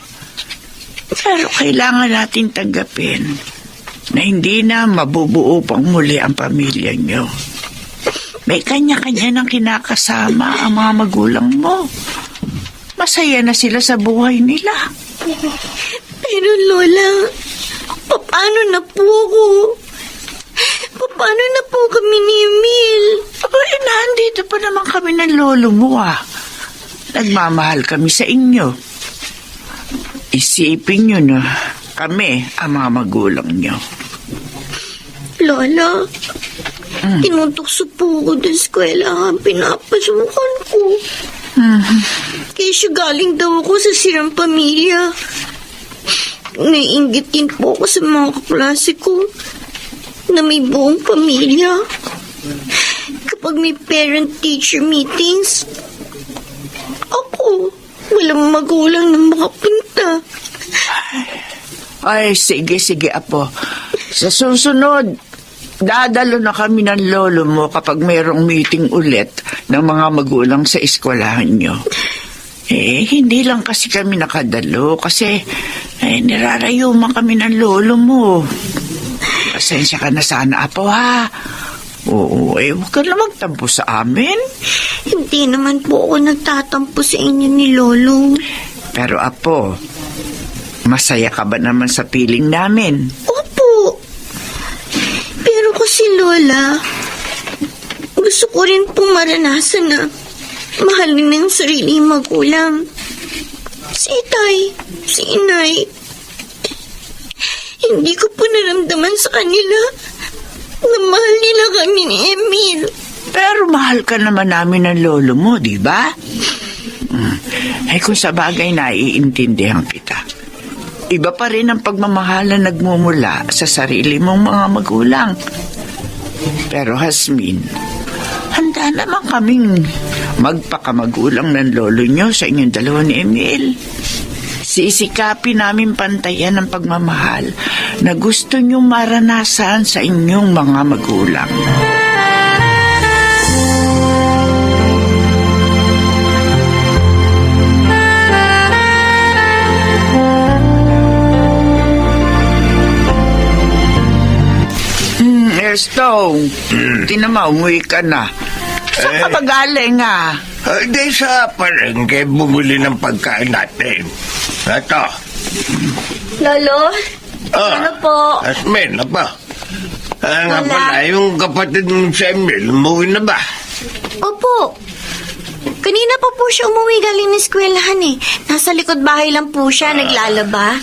Pero kailangan natin tanggapin na hindi na mabubuo pang muli ang pamilya niyo. May kanya-kanya ng kinakasama ang mga magulang mo. Masaya na sila sa buhay nila. Pero Lola, paano na po ako? Paano na po kami ni Emil? Abay, nandito pa naman kami ng lolo mo Nagmamahal kami sa inyo. Isipin nyo na kami ang mga magulang nyo. Lola, tinutokso po ako sa eskwela. Pinapasukan ko. Kaya galing daw ako sa sirang pamilya. Naiinggit din po ako sa mga kaklase ko na may buong pamilya. Kapag may parent-teacher meetings, ako, walang magulang na makapunta. Ay, sige, Apo. Sa susunod, dadalo na kami ng lolo mo kapag mayroong meeting ulit ng mga magulang sa eskwelahan nyo. Hindi lang kasi kami nakadalo kasi nirarayuman kami ng lolo mo. Pasensya ka na sana, Apo, ha? Oo, huwag ka na magtampo sa amin. Hindi naman po ako nagtatampo sa inyo ni Lolo. Pero, Apo, masaya ka ba naman sa piling namin? Opo. Pero kasi Lola, gusto ko rin pong maranasan na mahalin ng sarili magulang. Si Itay, si Inay. Hindi ko po naramdaman sa kanila na mahal nila kami ni Emil. Pero mahal ka naman namin ng lolo mo, di ba? Kung sa bagay naiintindihan kita. Iba pa rin ang pagmamahal na nagmumula sa sarili mong mga magulang. Pero Hasmin, handa naman kaming magpakamagulang ng lolo nyo sa inyong dalawa ni Emil. Sisikapin namin pantayan ang pagmamahal na gusto nyong maranasan sa inyong mga magulang. Stone, tinama, umuwi ka na. Saan ka ba galing, Di sa palengke bumili ng pagkain natin. Ito. Lolo? Ano po? Asmin, apa? Nga pala, yung kapatid mo si Emil, umuwi na ba? Opo. Kanina pa po siya umuwi galing ng eskwelahan Nasa likod bahay lang po siya, naglalaba.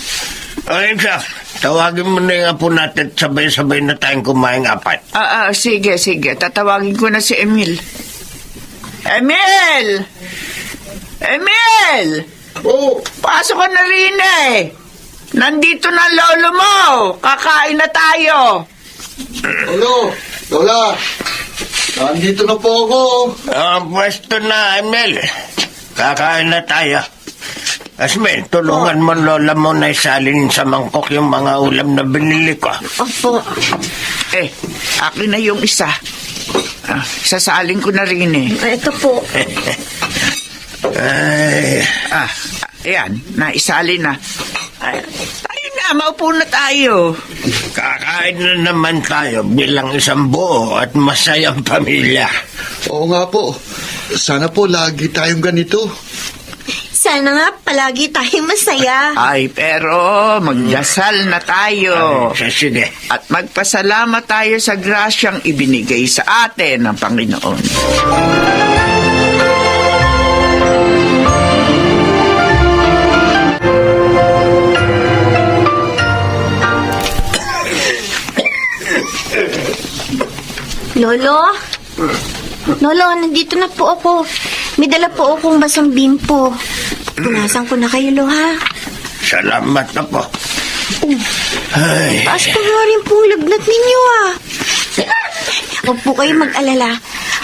Ayun siya. Tawagin mo na yung apo natin, sabay-sabay na tayong kumain 4. Sige. Tatawagin ko na si Emil. Emil! Oh! Pasok ka na rin Nandito na ang lolo mo. Kakain na tayo. Hello, Lola. Nandito na po ako. Ang pwesto na, Emil. Kakain na tayo. Asmin, tulungan mo lola mo na isalin sa mangkok yung mga ulam na binili ko. Opo. Akin na yung isa. Sasalin ko na rin Ito po. Ayan, naisalin na. Tayo na, maupo na tayo. Kakain na naman tayo bilang isang buo at masayang pamilya. Oo nga po. Sana po lagi tayong ganito. Sana nga palagi tayong masaya. Pero magdasal na tayo. Sige. At magpasalamat tayo sa grasyang ibinigay sa atin ng Panginoon. Lolo, nandito na po ako. May dala po akong basang bimpo. Punasan ko na kayo, ha? Salamat na po. Taas pa nga rin pong lagnat ninyo, Huwag po kayo mag-alala.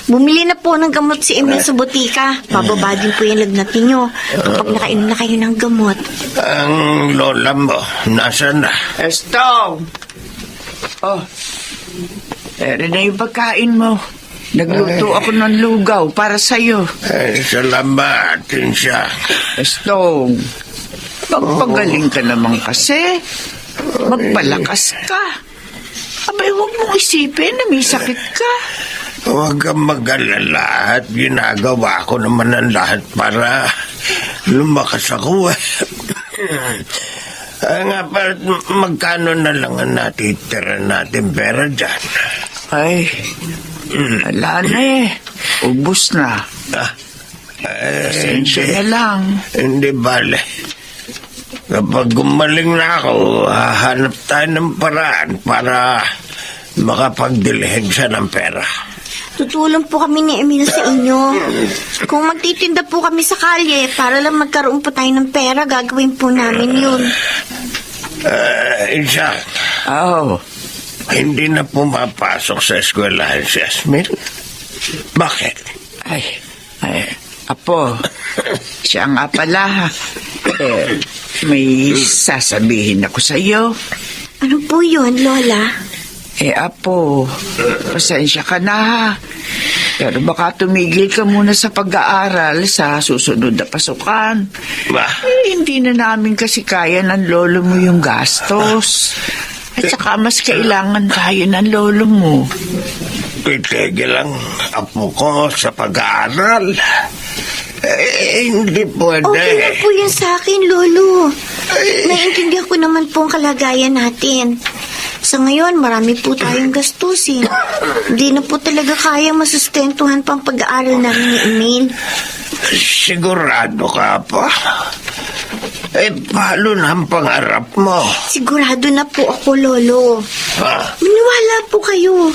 Bumili na po ng gamot si Emil sa butika. Bababa din po yung lagnat ninyo kapag nakainom na kayo ng gamot. Ang lola mo, nasaan na? Estong! Oh, ere na yung pagkain mo. Nagluto ako ng lugaw para sa'yo. Salamat, Insya. Estong, magpagaling ka naman kasi. Magpalakas ka. Abay, huwag mong isipin na may sakit ka. Huwag kang mag-alala at ginagawa ko naman ang lahat para lumakas ako. Nga pa, magkano na lang ang natitira natin pera dyan? Ay, wala na eh. Ubus na. Pasensya na lang. Hindi bale. Kapag gumaling na ako, hahanap tayo ng paraan para makapagdilhin siya ng pera. Tutulong po kami ni Emil sa inyo. Kung magtitinda po kami sa kalye para lang magkaroon po tayo ng pera, gagawin po namin yun. Insya, hindi na pumapasok sa eskwelahan si Asmil. Bakit? Ay, Apo, siya nga pala. May sasabihin ako sa iyo. Ano po yun, Lola? Apo, pasensya ka na ha. Pero baka tumigil ka muna sa pag-aaral sa susunod na pasukan. Hindi na namin kasi kaya ng lolo mo yung gastos. At saka mas kailangan tayo ng lolo mo. Titigil ang apo ko sa pag-aaral. Hindi pwede. Okay na po yan sa akin, Lolo. Naiintindihan ko naman po ang kalagayan natin. Sa ngayon, marami po tayong gastusin. Hindi na po talaga kaya masustentuhan pang pag-aaral namin ni Emil. Sigurado ka pa? Paano na ang pangarap mo? Sigurado na po ako, Lolo. Maniwala po kayo.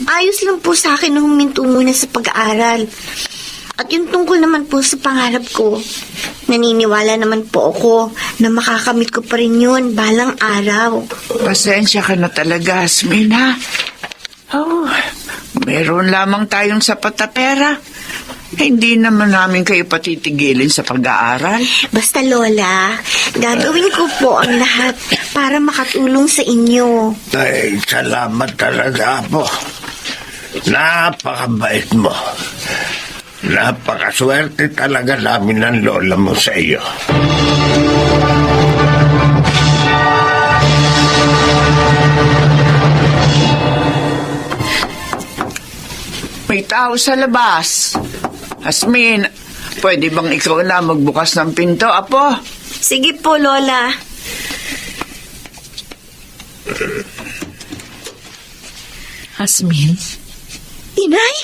Ayos lang po sa akin na huminto muna sa pag-aaral. At yung tungkol naman po sa pangarap ko, naniniwala naman po ako na makakamit ko pa rin yun balang araw. Pasensya ka na talaga, Asmin, ha? Meron lamang tayong sapat na pera. Hindi naman namin kayo patitigilin sa pag-aaral. Basta, Lola, gagawin ko po ang lahat para makatulong sa inyo. Ay, salamat talaga po. Napakabait mo. Napakaswerte talaga namin ng lola mo sa iyo. May tao sa labas. Asmin, pwede bang ikaw na magbukas ng pinto, Apo? Sige po, Lola. Asmin? Inay?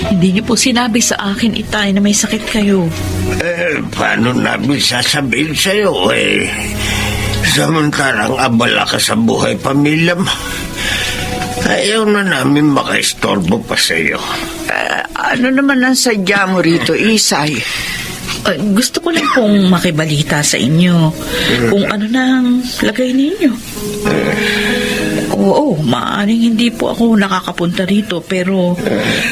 Hindi niyo po sinabi sa akin, Itay, na may sakit kayo. Paano namin sasabihin sa'yo samantalang abala ka sa buhay pamilya mo. Ayaw na namin makaistorbo pa sa'yo. Ano naman ang sadya mo rito, Isay? Gusto ko lang pong makibalita sa inyo kung ano nang lagay ninyo. Oo, maaaring hindi po ako nakakapunta rito pero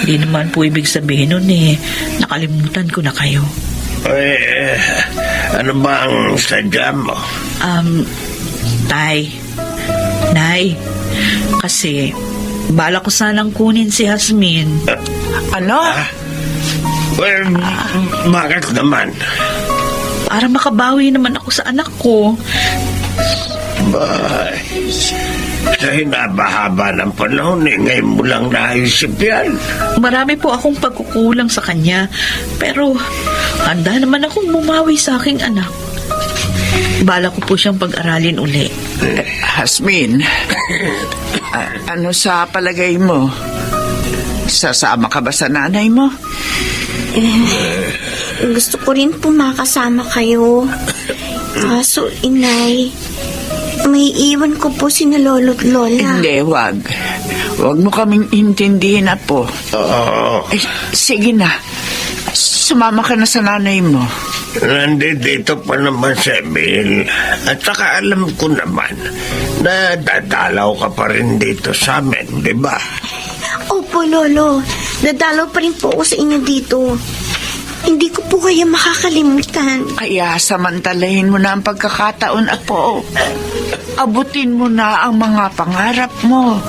di naman po ibig sabihin nun nakalimutan ko na kayo. Ano ba ang sadya mo? Tay, Nay, kasi bala ko sanang kunin si Hasmin. Ano? Bakit naman? Para makabawi naman ako sa anak ko. Sa hinabahaba ng panahon, ngayon mo lang naisip yan. Marami po akong pagkukulang sa kanya, pero handa naman akong bumawi sa aking anak. Bala ko po siyang pag-aralin uli. Hasmin, ano sa palagay mo? Sasama ka ba sa nanay mo? Gusto ko rin po makasama kayo. Kaso, Inay, may iwan ko po sina lolo't lola. Hindi, wag. Wag mo kaming intindihin, Apo. Oo. Sige na. Sumama ka na sa nanay mo. Nandito pa naman si Emil. At saka alam ko naman na dadalaw ka pa rin dito sa amin, di ba? Opo, Lolo. Dadalaw pa rin po ako sa inyo dito. Hindi ko po kayo makakalimutan. Kaya samantalahin mo na ang pagkakataon, Apo. Abutin mo na ang mga pangarap mo.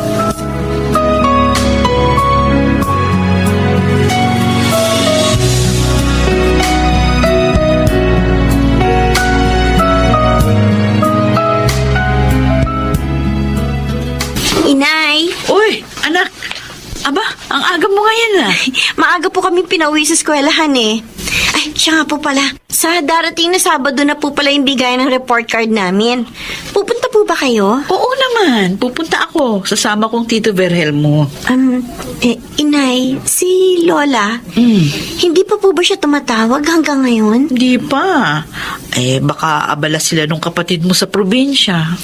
Inay, Uy, anak! Aba, ang aga mo ngayon ah. maaga po kami pinauwi sa eskwelahan eh. Ay, siya nga po pala. Sa darating na Sabado na po pala yung bigay ng report card namin. Pupunta po ba kayo? Oo naman, pupunta ako. Sasama kong Tito Verhelmo. Inay, si Lola, hindi pa po ba siya tumatawag hanggang ngayon? Hindi pa. Baka abala sila nung kapatid mo sa probinsya.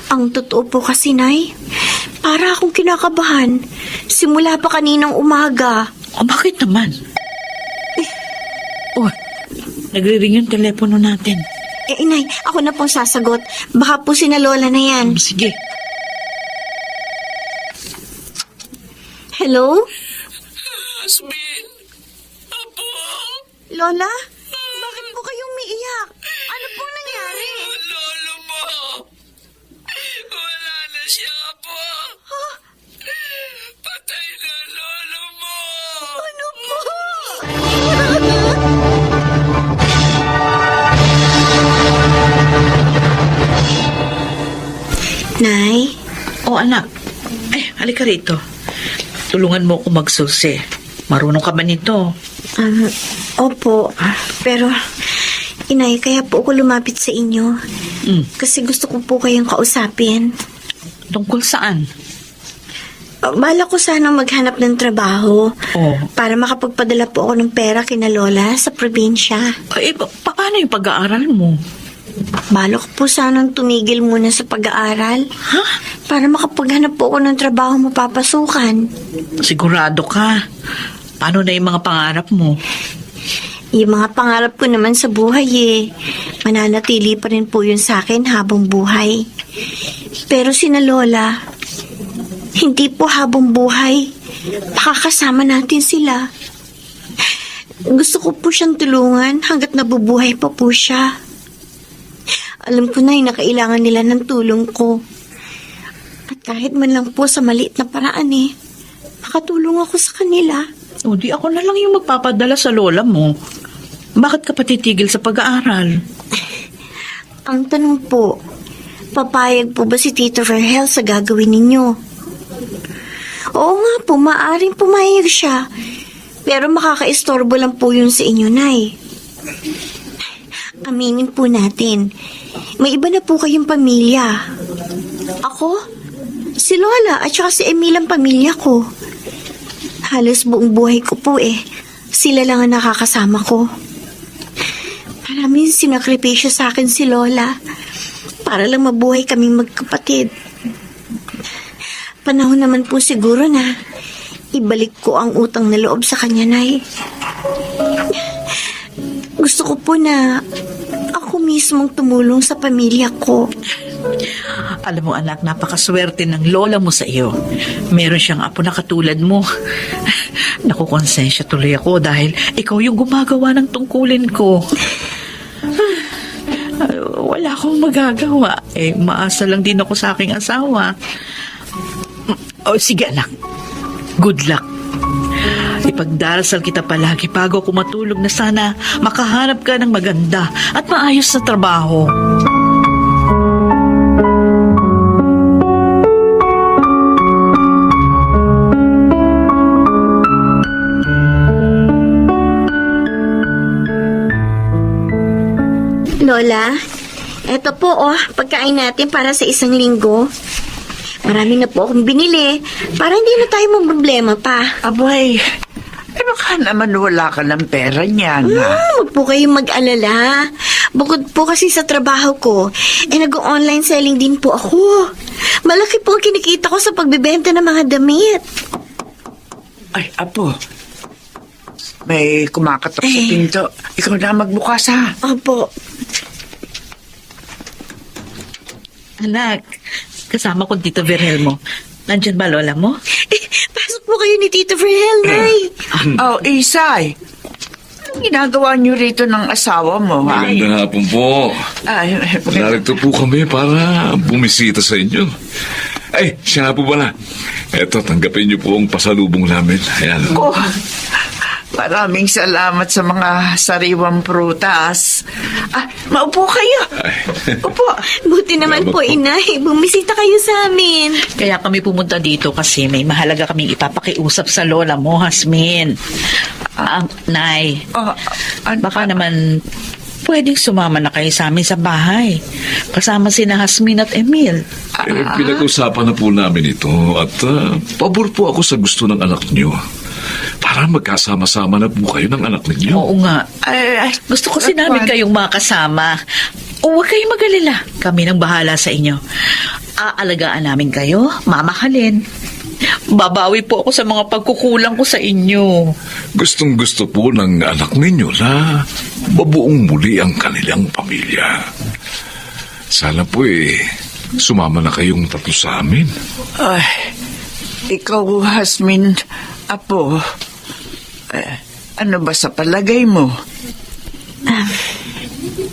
Ang totoo po kasi, Nay, para akong kinakabahan. Simula pa kaninang umaga. O bakit naman? Nagre-ring yung telepono natin. Inay, ako na pong sasagot. Baka po sina Lola na yan. Sige. Hello? Asmin, Apo, Lola? Bakit po kayong umiiyak? Ano pong nangyari? lolo mo. Wala na siya, Apo. Patay na lolo mo. Ano po? Nay? O anak, halika rito. Tulungan mo ako magsusi. Marunong ka ba nito? Opo. Pero, Inay, kaya po ako lumapit sa inyo. Kasi gusto ko po kayong kausapin. Tungkol saan? Bala ko sanang maghanap ng trabaho. Oh. Para makapagpadala po ako ng pera kina Lola sa probinsya. Paano yung pag-aaral mo? Bala ko po sanang tumigil muna sa pag-aaral. Ha? Para makapaghanap po ako ng trabaho mapapasukan. Sigurado ka. Paano na yung mga pangarap mo? Yung mga pangarap ko naman sa buhay mananatili pa rin po yun sa akin habang buhay. Pero sina Lola, hindi po habang buhay. Makakasama natin sila. Gusto ko po siyang tulungan hanggat nabubuhay pa po siya. Alam ko na na kailangan nila ng tulong ko. At kahit man lang po sa maliit na paraan makatulong ako sa kanila. O di ako na lang yung magpapadala sa lola mo. Bakit ka patitigil sa pag-aaral? Ang tanong po, papayag po ba si Tito Verhel sa gagawin ninyo? Oo nga po, maaaring pumayag siya. Pero makakaistorbo lang po yun sa inyo, Nay. Aminin po natin, may iba na po kayong pamilya. Ako, si Lola at saka si Emil ang pamilya ko. Halos buong buhay ko po sila lang ang nakakasama ko. Maraming sinakripisyo sa akin si Lola para lang mabuhay kaming magkapatid. Panahon naman po siguro na ibalik ko ang utang na loob sa kanya, Nay. Gusto ko po na ako mismong tumulong sa pamilya ko. Alam mo anak, napakaswerte ng lola mo sa iyo. Meron siyang apo na katulad mo. Nakukonsensya tuloy ako dahil ikaw yung gumagawa ng tungkulin ko. Wala akong magagawa. Maasa lang din ako sa aking asawa. Sige anak, good luck. Ipagdarasal kita palagi bago ako matulog na sana makahanap ka ng maganda at maayos na trabaho. Lola, eto po pagkain natin para sa isang linggo. Marami na po akong binili para hindi na tayo problema pa. Abay, baka naman wala ka ng pera niyan, ha? Huwag po kayong mag-alala. Bukod po kasi sa trabaho ko, nag-online selling din po ako. Malaki po ang kinikita ko sa pagbibenta ng mga damit. Ay, Apo, may kumakatok sa pinto. Ikaw na magbukas, ha? Opo. Anak, kasama ko Tito Virhelmo. Nandyan ba lola mo? Pasok po kayo ni Tito Verhel, Nay. Oh, Isay. Anong ginagawa niyo rito ng asawa mo, ha? Magandang hapon po. Ay, Narito po kami para bumisita sa inyo. Ay, siya nga po pala. Eto, tanggapin niyo po ang pasalubong namin. Ayan. Oh, maraming salamat sa mga sariwang prutas. Maupo kayo. Upo. Buti naman Salamat po, po. Inay. Bumisita kayo sa amin. Kaya kami pumunta dito kasi may mahalaga kaming ipapakiusap sa lola mo, Hasmin. Nay, baka naman pwedeng sumama na kayo sa amin sa bahay. Kasama sina Hasmin at Emil. Pinag-usapan na po namin ito at pabor po ako sa gusto ng anak niyo. Para magkasama-sama na po kayo ng anak ninyo. Oo nga. Gusto kasi namin kayong makasama. O huwag kayong mag-alala. Kami nang bahala sa inyo. Aalagaan namin kayo, mamahalin. Babawi po ako sa mga pagkukulang ko sa inyo. Gustong-gusto po ng anak ninyo na mabuong muli ang kanilang pamilya. Sana po sumama na kayong tatlo sa amin. Ay, ikaw, Hasmin, apo. Ano ba sa palagay mo?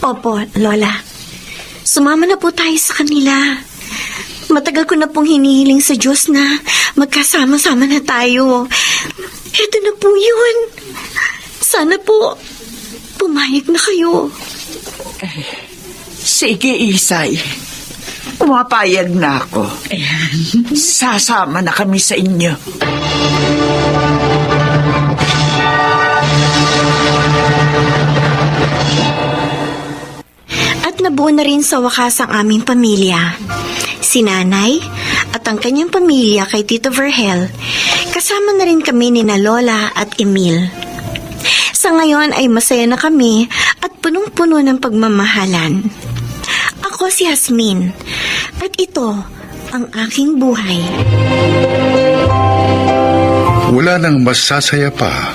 Opo, Lola. Sumama na po tayo sa kanila. Matagal ko na pong hinihiling sa Diyos na magkasama-sama na tayo. Ito na po yun. Sana po, pumayag na kayo. Sige, Isay. Pumapayag na ako. Sasama na kami sa inyo. At nabuo na rin sa wakas ang aming pamilya. Si Nanay at ang kanyang pamilya kay Tito Verhel, kasama na rin kami ni na Lola at Emil. Sa ngayon ay masaya na kami at punong-puno ng pagmamahalan. Ako si Hasmin at ito ang aking buhay. Wala nang masasaya pa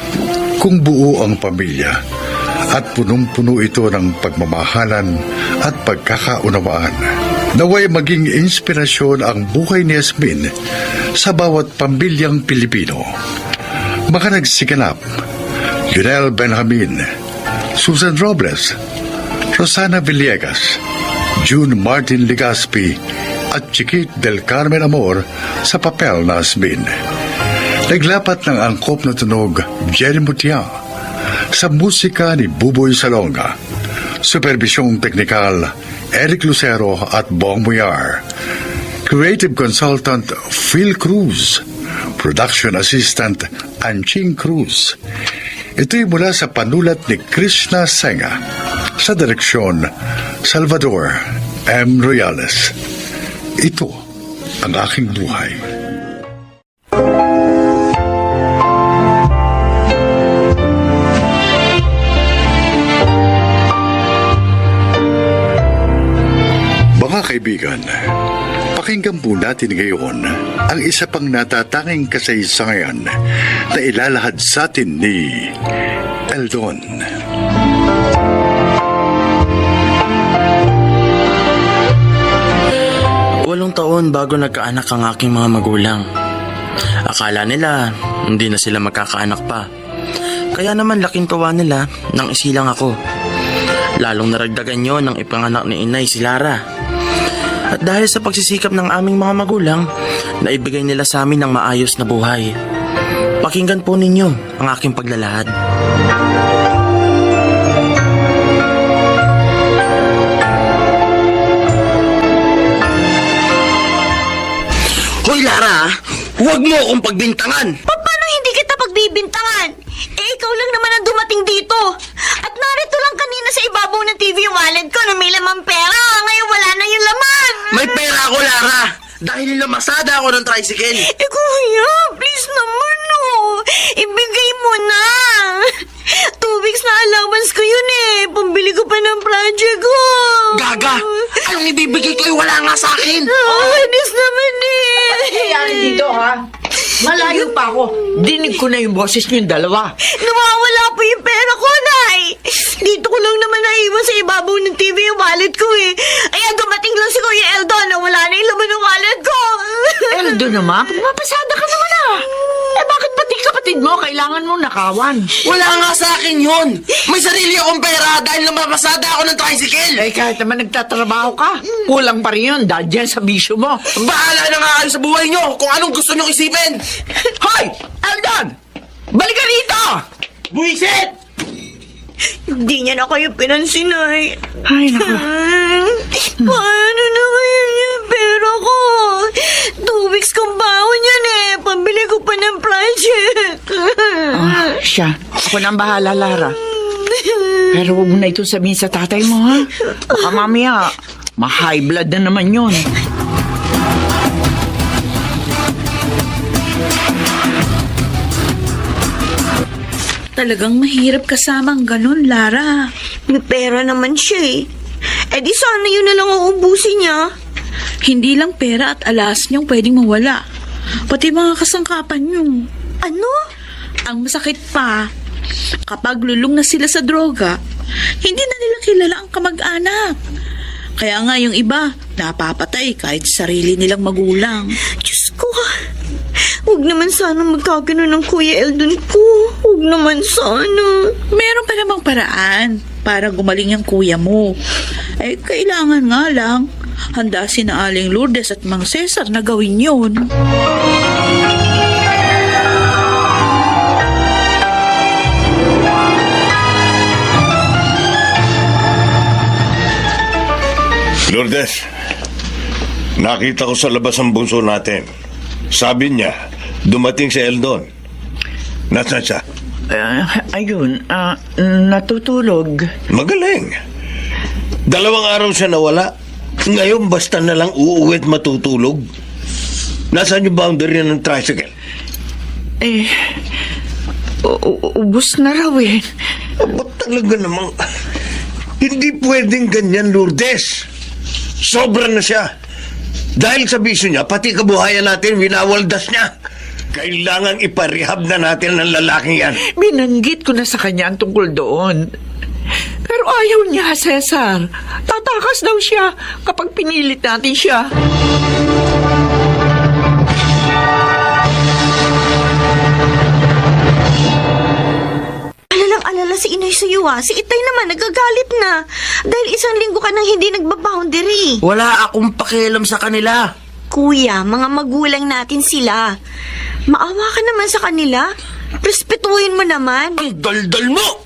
kung buo ang pamilya at punong-puno ito ng pagmamahalan at pagkakaunawaan. Naway maging inspirasyon ang buhay ni Yasmin sa bawat pamilyang Pilipino. Mga nagsiganap, Lionel Benjamin, Susan Robles, Rosana Villegas, June Martin Legaspi at Chiquit del Carmen Amor sa papel na Yasmin. Naglapat ng angkop na tunog Jerry Mutia sa musika ni Buboy Salonga. Supervisyong teknikal Eric Lucero at Bong Muyar. Creative Consultant Phil Cruz. Production Assistant Anching Cruz. Ito'y mula sa panulat ni Krishna Senga. Sa direksyon Salvador M. Royales. Ito ang aking buhay. Mga kaibigan, pakinggan po natin ngayon ang isa pang natatanging kasaysayan na ilalahad sa atin ni Eldon. 8 taon bago nagkaanak ang aking mga magulang. Akala nila hindi na sila magkakaanak pa. Kaya naman laking tuwa nila nang isilang ako. Lalong naragdagan yon ng ipanganak ni inay si Lara. At dahil sa pagsisikap ng aming mga magulang, naibigay nila sa amin ng maayos na buhay. Pakinggan po ninyo ang aking paglalahad. Hoy Lara, huwag mo akong pagbintangan! Paano hindi kita pagbibintangan? Ikaw lang naman ang dumating dito. At narito lang kanina sa ibabaw ng TV yung wallet ko na may lamang pera. Ngayon wala na yung laman. May pera ako, Lara! Dahil nilamasada ako ng tricycle. Kuya, please naman ibigay mo na. 2 weeks na allowance ko yun Pambili ko pa ng project ko. Gaga! Anong ibibigay ko? Wala nga sa akin! Anis naman Nangyayari dito, ha? Malayo pa ako. Dinig ko na yung boses niyong dalawa. Nawawala po yung pera ko, Nay. Dito ko lang naman naiwan sa ibabaw ng TV yung wallet ko eh. Ay, dumating lang si Kuya Eldon na wala na yung laman ng wallet ko. Eldo naman, pagmapasada ka naman ah. Eh bakit pati kapatid mo kailangan mo nakawan? Wala nga sa akin yun. May sarili akong pera dahil namapasada ako ng tricycle. Eh kahit naman nagtatrabaho ka, kulang pa rin yun dahil dyan sa bisyo mo. Bahala na nga kayo sa buhay nyo kung anong gusto nyong isipin. Hoy! Eldon! Balik ka rito! Buisit! Hindi niya na kayo pinansin, Nay. Ay, naku. Paano na ngayon yung pera ko? 2 weeks kong bawon yan eh. Pambili ko pa ng project. Siya, ako na ang bahala, Lara. Pero huwag mo na ito sabihin sa tatay mo, ha? Baka mamaya, ma-high blood na naman yun. Talagang mahirap kasama ang ganun, Lara. May pera naman siya eh. Eh di sana yun na lang uubusin niya. Hindi lang pera at alas niyang pwedeng mawala. Pati mga kasangkapan niyo. Ano? Ang masakit pa, kapag lulong na sila sa droga, hindi na nila kilala ang kamag-anak. Kaya nga yung iba, napapatay kahit sarili nilang magulang. Diyos ko. Huwag naman sana magkagano ng Kuya Eldon ko. Huwag naman sana. Meron pa namang paraan para gumaling yung kuya mo. Eh, kailangan nga lang, handa si na Aling Lourdes at Mang Cesar na gawin yun. Lourdes, nakita ko sa labas ang bunso natin. Sabi niya, dumating si Eldon. Nasaan siya? Ayun, natutulog. Magaling. 2 araw siya nawala. Ngayon basta na lang uuwi at matutulog. Nasaan yung boundary ng tricycle? Eh, ubus na raw eh. Ba't talaga namang... Hindi pwedeng ganyan, Lourdes. Sobra na siya. Dahil sa bisyo niya, pati kabuhayan natin, winawaldas niya. Kailangan iparehab na natin ang lalaking yan. Binanggit ko na sa kanya ang tungkol doon. Pero ayaw niya, Cesar. Tatakas daw siya kapag pinilit natin siya. Alalang-alala si Inay sa iyo ah. Si Itay naman nagagalit na. Dahil 1 linggo ka nang hindi nagbaboundary. Wala akong pakialam sa kanila. Kuya, mga magulang natin sila. Maawa ka naman sa kanila. Respetuhin mo naman. Ang daldal mo!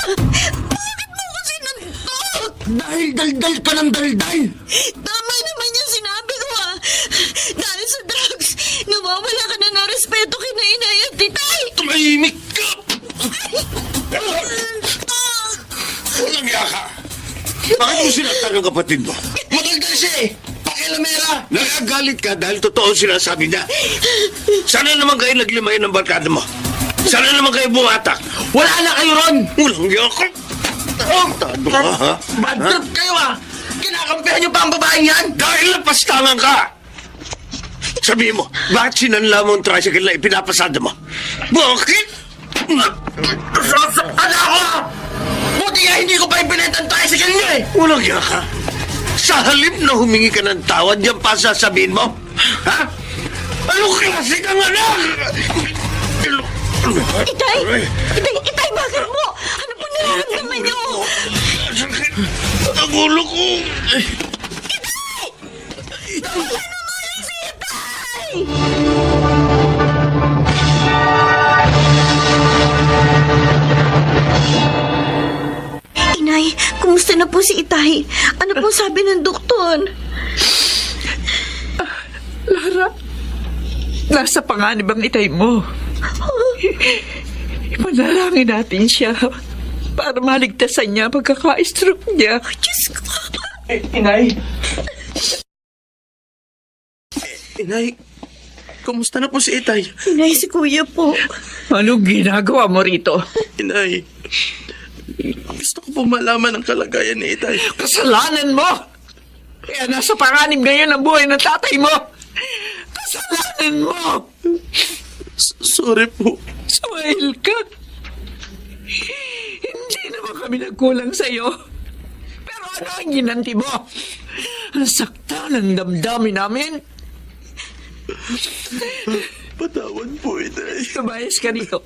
Bakit mo kasi nantok? Dahil daldal ka ng daldal! Tama naman yung sinabi ko ah. Dahil sa drugs, nawawala ka na ng respeto kina Inay at Titay. Tumahimik ka! Walang yaka. Bakit mo sinaktan ang kapatid mo? Madaldal siya eh! Pakialamera! Nagagalit ka dahil totoo sinasabi niya. Sana naman kayo naglimayin ng barkada mo. Sana naman kayo bumatak. Wala na kayo ron! Walang yaka. Tado ka, ha? Bad trip kayo ah! Kinakampihan niyo pa ang babaeng yan! Dahil napastangan ka! Sabihin mo, bakit sinanla mo ang tricycle na ipinapasada mo? Bakit? Sasaktan ako ah! Buti nga hindi ko pa ibinenta ang tricycle niyo eh! Walang yaka. Sa halip na humingi ka ng tawad, yan pa sasabihin mo? Ha? Anong klase kang anak? Itay! Itay, bakit mo? Ano po nararamdaman niyo? Sakit. Ang ulo ko. Inay, kumusta na po si Itay? Ano pong sabi ng doktor? Lara, nasa panganib ang Itay mo. Ipanalangin natin siya para maligtasan niya pagkaka-stroke niya. Diyos ko. Inay! Inay, kumusta na po si Itay? Inay, si Kuya po. Anong ginagawa mo rito? Inay, gusto ko po malaman ang kalagayan ni Itay. Kasalanan mo! Kaya nasa panganib ngayon ang buhay ng tatay mo! Kasalanan mo! Sorry po. Sumahil ka. Hindi naman kami nagkulang sa'yo. Pero ano ang ginanti mo? Ang sakta ng damdamin namin. Patawad po, inay. Lumayas ka rito.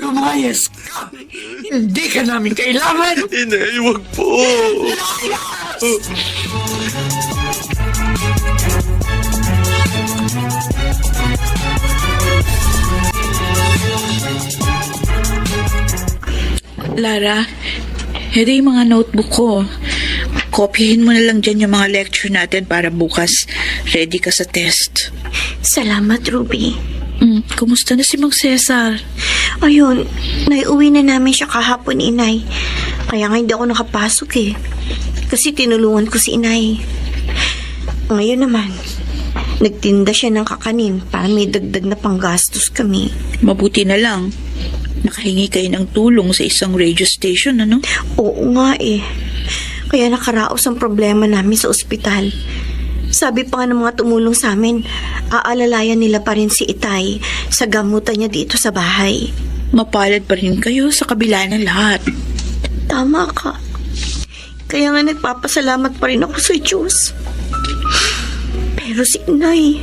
Lumayas ka! Hindi ka namin kailangan! Inay, wag po. Lara, ito yung mga notebook ko. Kopyahin mo na lang dyan yung mga lecture natin para bukas ready ka sa test. Salamat, Ruby. Kumusta na si Mang Cesar? Ayun, naiuwi na namin siya kahapon, inay. Kaya nga hindi ako nakapasok eh. Kasi tinulungan ko si inay. Ngayon naman, nagtinda siya ng kakanin para may dagdag na panggastos kami. Mabuti na lang. Nakahingi kayo ng tulong sa isang radio station, ano? Oo nga eh. Kaya nakaraos ang problema namin sa ospital. Sabi pa nga ng mga tumulong sa amin, aalalayan nila pa rin si Itay sa gamutan niya dito sa bahay. Mapalad pa rin kayo sa kabila ng lahat. Tama ka. Kaya nga nagpapasalamat pa rin ako sa Diyos. Pero si Inay,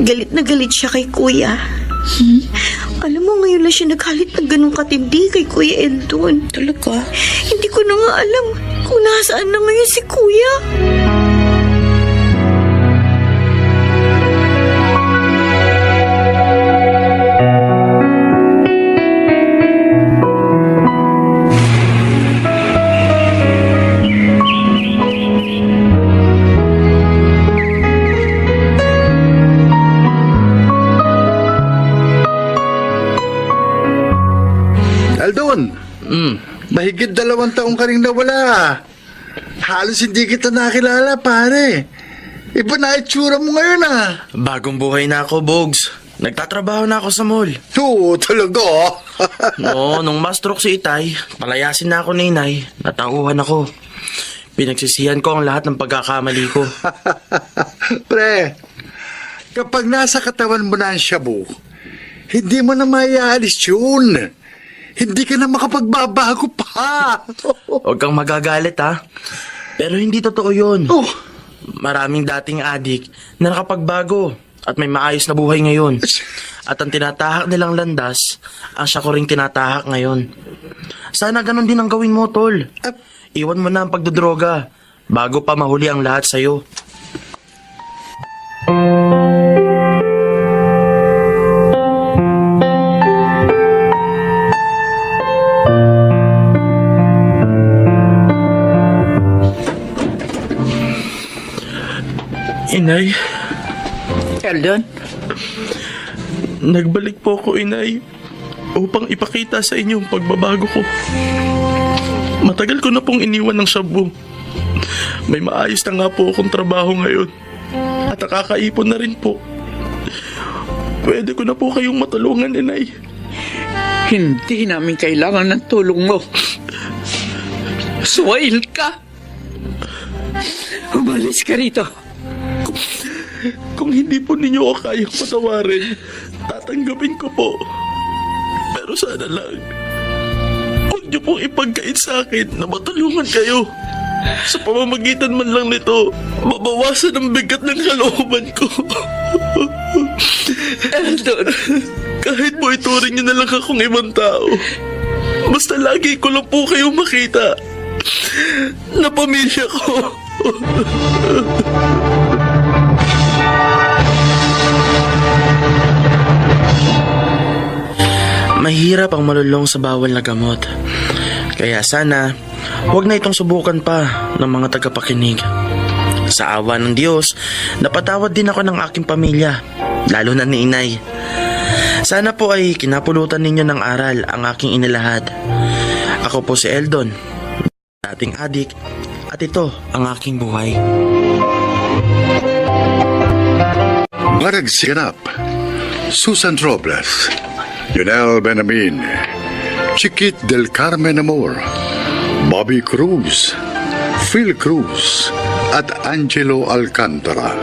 galit na galit siya kay Kuya. Alam mo, ngayon lang siya naghalit ng ganun katindi kay Kuya Eldon. Talaga? Hindi ko na nga alam kung nasaan na ngayon si Kuya. Eldon, mahigit 2 taong ka rin nawala. Halos hindi kita nakilala, pare. Iba na itsura mo ngayon, ah. Bagong buhay na ako, Bogs. Nagtatrabaho na ako sa mall. Oo, talaga. Oo, nung ma-stroke si Itay, palayasin na ako ni Inay. Natauhan ako. Pinagsisihan ko ang lahat ng pagkakamali ko. Pre, kapag nasa katawan mo na ang shabu, hindi mo na maiaalis yun. Hindi ka na makapagbabago pa. Huwag kang magagalit, ha? Pero hindi totoo yun. Oh. Maraming dating adik na nakapagbago at may maayos na buhay ngayon. At ang tinatahak nilang landas, ang siya ko ring tinatahak ngayon. Sana ganun din ang gawin mo, Tol. Iwan mo na ang pagdodroga bago pa mahuli ang lahat sa'yo. Inay, Eldon? nagbalik po ako, Inay, upang ipakita sa inyo ang pagbabago ko. Matagal ko na pong iniwan ng shabu. May maayos na nga po akong trabaho ngayon. At nakakaipon na rin po. Pwede ko na po kayong matulungan, Inay. Hindi namin kailangan ng tulong mo. Suwail ka! Umalis ka rito. Kung hindi po ninyo ako kayang patawarin, tatanggapin ko po. Pero sana lang, huwag niyo pong ipagkait sa akin na matulungan kayo. Sa pamamagitan man lang nito, mabawasan ang bigat ng kalooban ko. Eldon, kahit po ituring niyo na lang akong ibang tao, basta lagi ko lang po kayong makita na pamilya ko. Mahirap ang malulong sa bawal na gamot. Kaya sana, huwag na itong subukan pa ng mga tagapakinig. Sa awa ng Diyos, napatawad din ako ng aking pamilya, lalo na ni Inay. Sana po ay kinapulutan ninyo ng aral ang aking inilahad. Ako po si Eldon, dating adik, at ito ang aking buhay. Marag Siganap, Susan Robles, Yunel Benamin, Chiquit del Carmen Amor, Bobby Cruz, Phil Cruz, at Angelo Alcantara.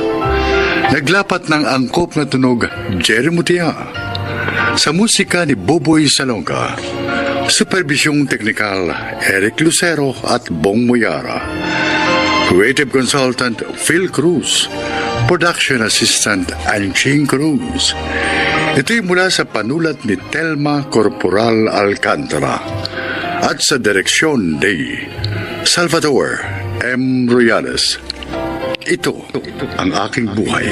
Naglapat ng angkop na tunog Jerry Mutia. Sa musika ni Boboy Salonga, Supervisyong Teknikal, Eric Lucero at Bong Muyara. Creative Consultant, Phil Cruz. Production Assistant, Anching Cruz. Ito'y mula sa panulat ni Telma Corporal Alcantara at sa direksyon ni Salvador M. Royales. Ito ang aking buhay.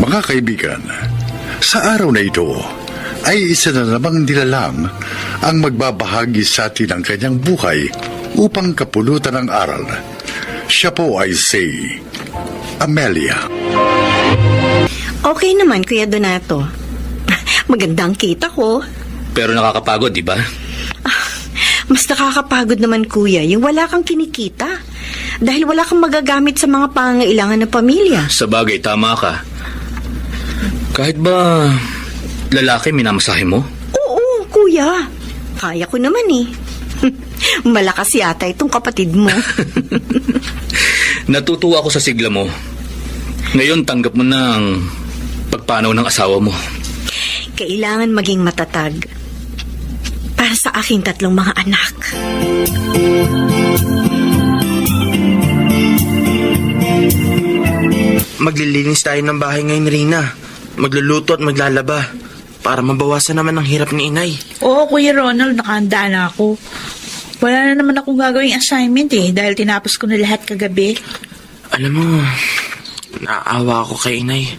Mga kaibigan, sa araw na ito ay isa na namang nilalang ang magbabahagi sa atin ng kanyang buhay upang kapulutan ng aral. Siya po ay si Amelia. Okay naman, Kuya Donato. Magandang kita ko. Pero nakakapagod, di ba? Mas nakakapagod naman, Kuya, yung wala kang kinikita. Dahil wala kang magagamit sa mga pangangailangan ng pamilya. Sa bagay, tama ka. Kahit ba lalaki minamasahe mo? Oo, Kuya. Kaya ko naman eh. Malakas yata itong kapatid mo. Natutuwa ako sa sigla mo. Ngayon, tanggap mo na ang pagpanaw ng asawa mo. Kailangan maging matatag para sa aking 3 mga anak. Maglilinis tayo ng bahay ngayon, Rina. Magluluto at maglalaba para mabawasan naman ang hirap ni inay. Oo, Kuya Ronald, nakahanda na ako. Wala na naman akong gagawing assignment dahil tinapos ko na lahat kagabi. Alam mo, naawa ako kay inay.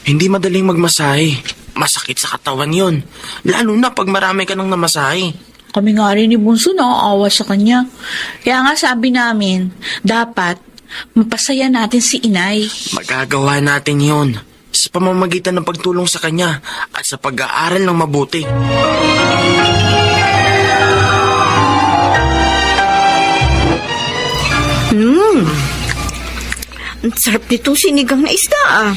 Hindi madaling magmasahe. Masakit sa katawan yon. Lalo na pag marami ka nang namasahe. Kami nga rin ni Bunso nakaawa sa kanya. Kaya nga sabi namin, dapat mapasaya natin si inay. Magagawa natin yon sa pamamagitan ng pagtulong sa kanya at sa pag-aaral ng mabuti. Ang sarap nitong sinigang na isda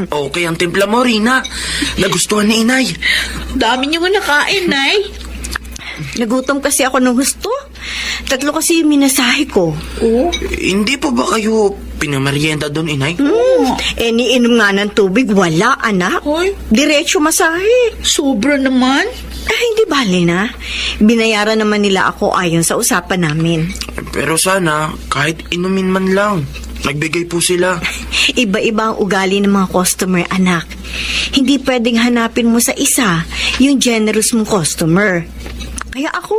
Okay ang timpla mo, Rina. Nagustuhan ni inay. Dami niyo mo nakain, Nay. Nagutom kasi ako ng gusto. 3 kasi yung minasahe ko. Oo. Hindi pa ba kayo pinamerienda doon, inay? Niinom nga ng tubig, wala anak. Hoy. Diretso masahe. Sobra naman. Hindi bale na. Binayaran naman nila ako ayon sa usapan namin. Pero sana, kahit inumin man lang, nagbigay po sila. Iba-iba ang ugali ng mga customer, anak. Hindi pwedeng hanapin mo sa isa yung generous mong customer. Kaya ako,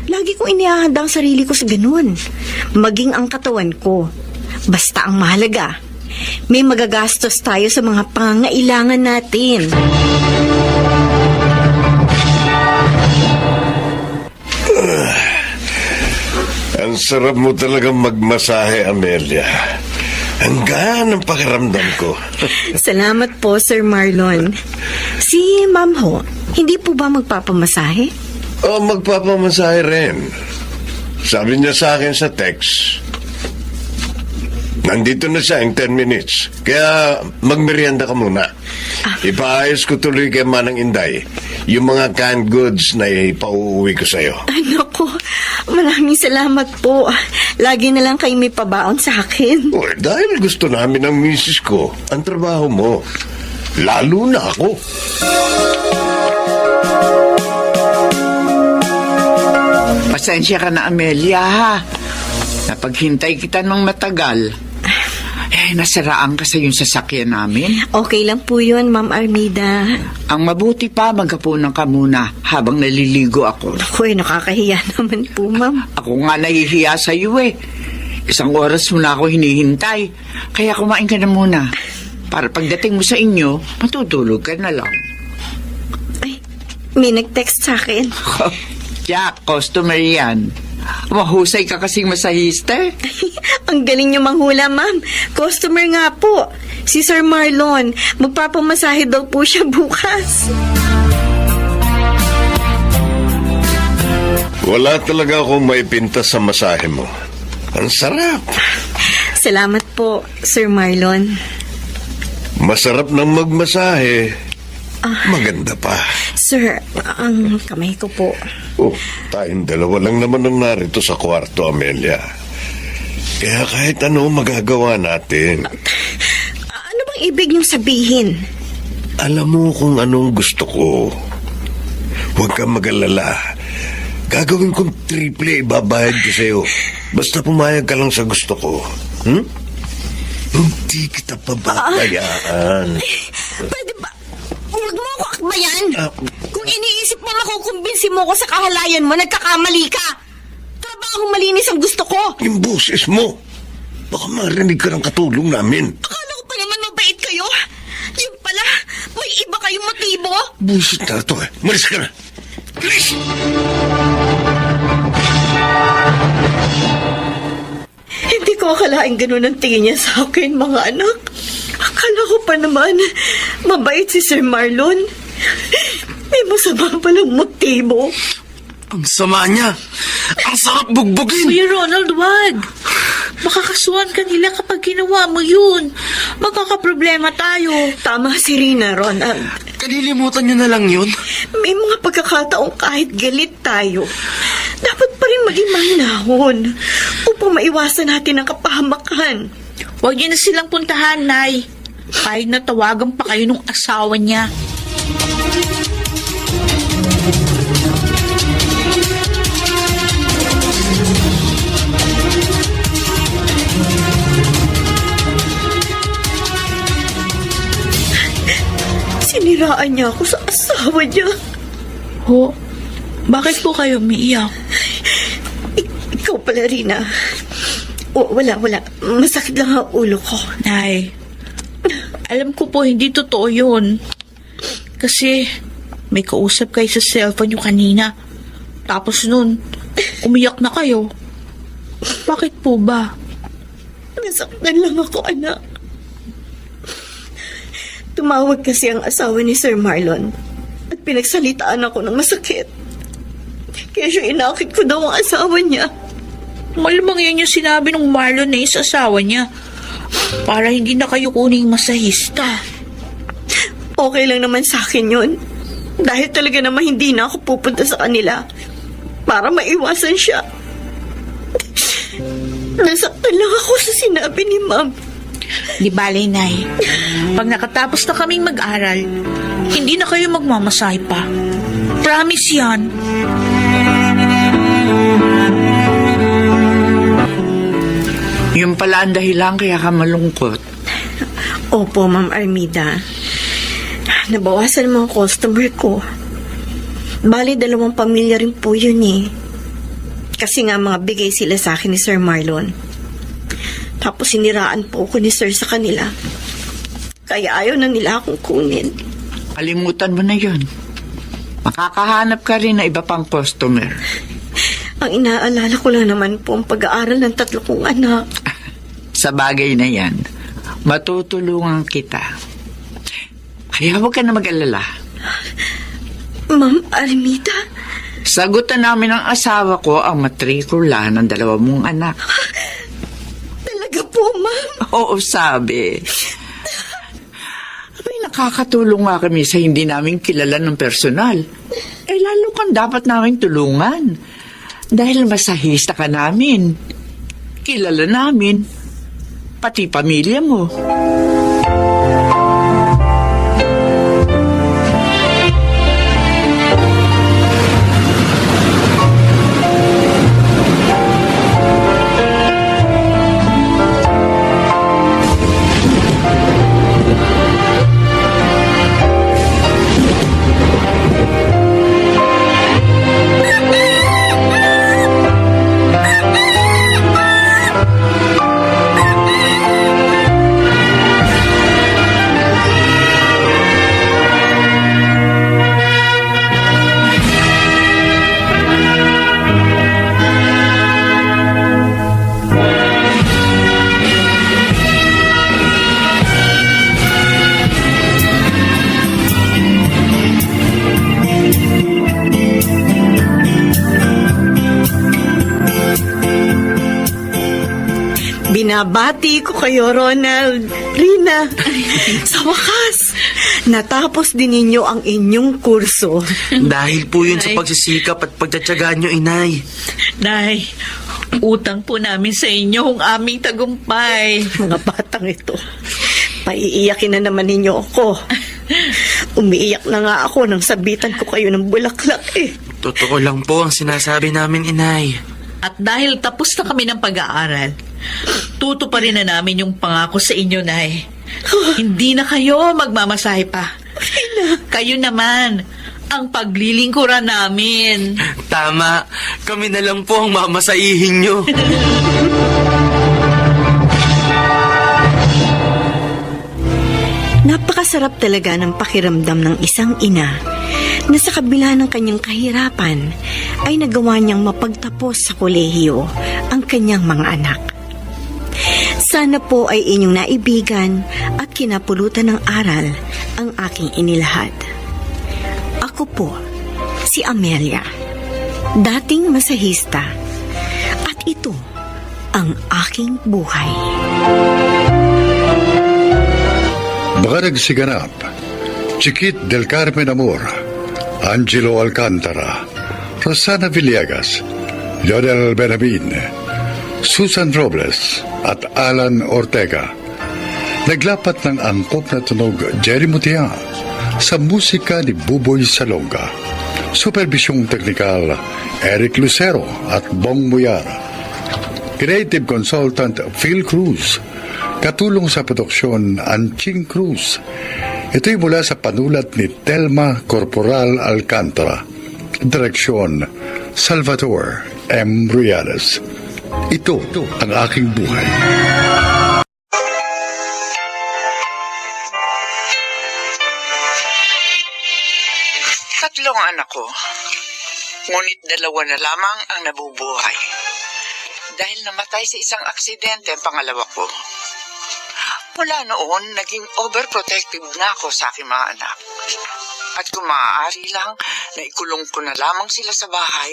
lagi kong inihahanda ang sarili ko sa ganun. Maging ang katawan ko. Basta ang mahalaga, may magagastos tayo sa mga pangangailangan natin. Ang sarap mo talagang magmasahe, Amelia. Ang gaan ng pakiramdam ko. Salamat po, Sir Marlon. Si Ma'am Ho, hindi po ba magpapamasahe? Magpapamasahe rin. Sabi niya sa akin sa text, nandito na siya in 10 minutes. Kaya magmerienda ka muna. Ipaayos ko tuloy kay Manang Inday yung mga canned goods na ipauuwi ko sa'yo. Naku, maraming salamat po. Lagi na lang kayo may pabaon sa akin. Dahil gusto namin ng misis ko ang trabaho mo. Lalo na ako. Pasensya ka na, Amelia, ha? Napaghintay kita ng matagal. Nasiraan ka sa yung sasakyan namin. Okay lang po yun, Ma'am Armida. Ang mabuti pa, maghapunan ka muna habang naliligo ako. Naku, nakakahiya naman po, Ma'am. Ako nga nahihiya sa iyo eh. 1 oras mo na ako hinihintay. Kaya kumain ka na muna. Para pagdating mo sa inyo, matutulog ka na lang. Ay, may nag-text sa akin. Jack, customer yan. Mahusay ka kasing masahista. Ang galing niyo manghula, Ma'am. Customer nga po. Si Sir Marlon. Magpapamasahe daw po siya bukas. Wala talaga akong maipinta sa masahe mo. Ang sarap. Salamat po, Sir Marlon. Masarap ng magmasahe. Maganda pa. Sir, ang kamay ko po. Tayong dalawa lang naman ang narito sa kwarto, Amelia. Kaya kahit ano magagawa natin. Ano bang ibig niyong sabihin? Alam mo kung anong gusto ko. Huwag kang mag-alala. Gagawin kong triple ibabayad ko sa'yo. Basta pumayag ka lang sa gusto ko. Hindi kita pababayaan. Pwede ba? Huwag mo ako akbayan. Kung iniisip mo makukumbinsi mo ko sa kahalayan mo, nagkakamali ka. Trabahong malinis ang gusto ko. Yung boses mo. Baka marinig ka ng katulong namin. Akala ko pa naman mabait kayo. Yung pala, may iba kayong motibo. Busit na ito eh. Malis ka na. Malis! Hindi ko akalaing ganun ang tingin niya sa akin, mga anak. Akala ko pa naman, mabait si Sir Marlon. May masama palang motibo. Ang sama niya. Ang sarap bugbugin. Kuya Ronald, wag. Makakasuhan ka nila kapag ginawa mo yun. Magkakaproblema tayo. Tama si Rina, Ronald. Kalilimutan niyo na lang yun. May mga pagkakataong kahit galit tayo, dapat pa rin maging mahinahon upang maiwasan natin ang kapahamakan. Huwag niyo na silang puntahan, Nay. Kahit natawagan pa kayo nung asawa niya. Siniraan niya ako sa asawa niya. Ho, bakit po kayo umiiyak? Ikaw pala, Rina. Wala. Masakit lang ang ulo ko. Nay, alam ko po hindi totoo yun. Kasi may kausap kayo sa cellphone nyo kanina. Tapos nun, umiyak na kayo. Bakit po ba? Nasaktan lang ako, anak. Tumawag kasi ang asawa ni Sir Marlon at pinagsalitaan ako ng masakit. Kaya siya inakit ko daw ang asawa niya. Malamang yun yung sinabi ng Marlon na sa asawa niya. Para hindi na kayo kuning masahista. Okay lang naman sa akin yun. Dahil talaga naman hindi na ako pupunta sa kanila para maiwasan siya. Nasaktan lang ako sa sinabi ni Ma'am. Di bale, Nay. Pag nakatapos na kaming mag-aral, hindi na kayo magmamasahe pa. Promise yan. Yung pala ang dahilan kaya ka malungkot. Opo, Ma'am Armida. Nabawasan ang mga customer ko. Bali, 2 pamilya rin po yun eh. Kasi nga mga bigay sila sa akin ni Sir Marlon. Tapos siniraan po ako ni Sir sa kanila. Kaya ayaw na nila akong kunin. Kalimutan mo na yun. Makakahanap ka rin na iba pang customer. Ang inaalala ko lang naman po ang pag-aaral ng 3 kong anak. Sa bagay na yan, matutulungan kita. Kaya huwag ka na mag-alala. Ma'am Armida? Sagutan namin ng asawa ko ang matrikula ng 2 mong anak. Talaga po, Ma'am? Oo, sabi. Abay, nakakatulong nga kami sa hindi namin kilala ng personal. Lalo kang dapat namin tulungan. Dahil masahista ka namin. Kilala namin. Pati pamilya mo. Binabati ko kayo, Ronald. Rina, sa wakas, natapos din ninyo ang inyong kurso. Dahil po yun sa pagsisikap at pagtatsagaan nyo, inay. Nay, Utang po namin sa inyo ang aming tagumpay. Mga batang ito, paiiyakin na naman ninyo ako. Umiiyak na nga ako nang sabitan ko kayo ng bulaklak eh. Totoo lang po ang sinasabi namin, Inay. At dahil tapos na kami ng pag-aaral, tutuparin na namin yung pangako sa inyo, Nay. Hindi na kayo magmamasahe pa. Kayo naman ang paglilingkuran namin. Tama, kami na lang po ang mamasahihin nyo. Napakasarap talaga ng pakiramdam ng isang ina na sa kabila ng kanyang kahirapan ay nagawa niyang mapagtapos sa kolehiyo ang kanyang mga anak. Sana po ay inyong naibigan at kinapulutan ng aral ang aking inilahad. Ako po, si Amelia, dating masahista, at ito ang aking buhay. Mga nagsiganap, Chiquit del Carmen Amor, Angelo Alcantara, Rosana Villegas, Lionel Benavin, Susan Robles at Alan Ortega. Naglapat ng angkop na tunog Jerry Mutia sa musika ni Buboy Salonga. Supervisyong teknikal Eric Lucero at Bong Muyar. Creative Consultant Phil Cruz. Katulong sa produksyon Anching Cruz. Ito'y mula sa panulat ni Telma Corporal Alcantara. Direksyon Salvador M. Ruiales. Ito ang aking buhay. Tatlong anak ko, ngunit 2 na lamang ang nabubuhay. Dahil namatay sa isang aksidente ang pangalawa ko. Mula noon, naging overprotective na ako sa aking mga anak. At kung maaari lang, naikulong ko na lamang sila sa bahay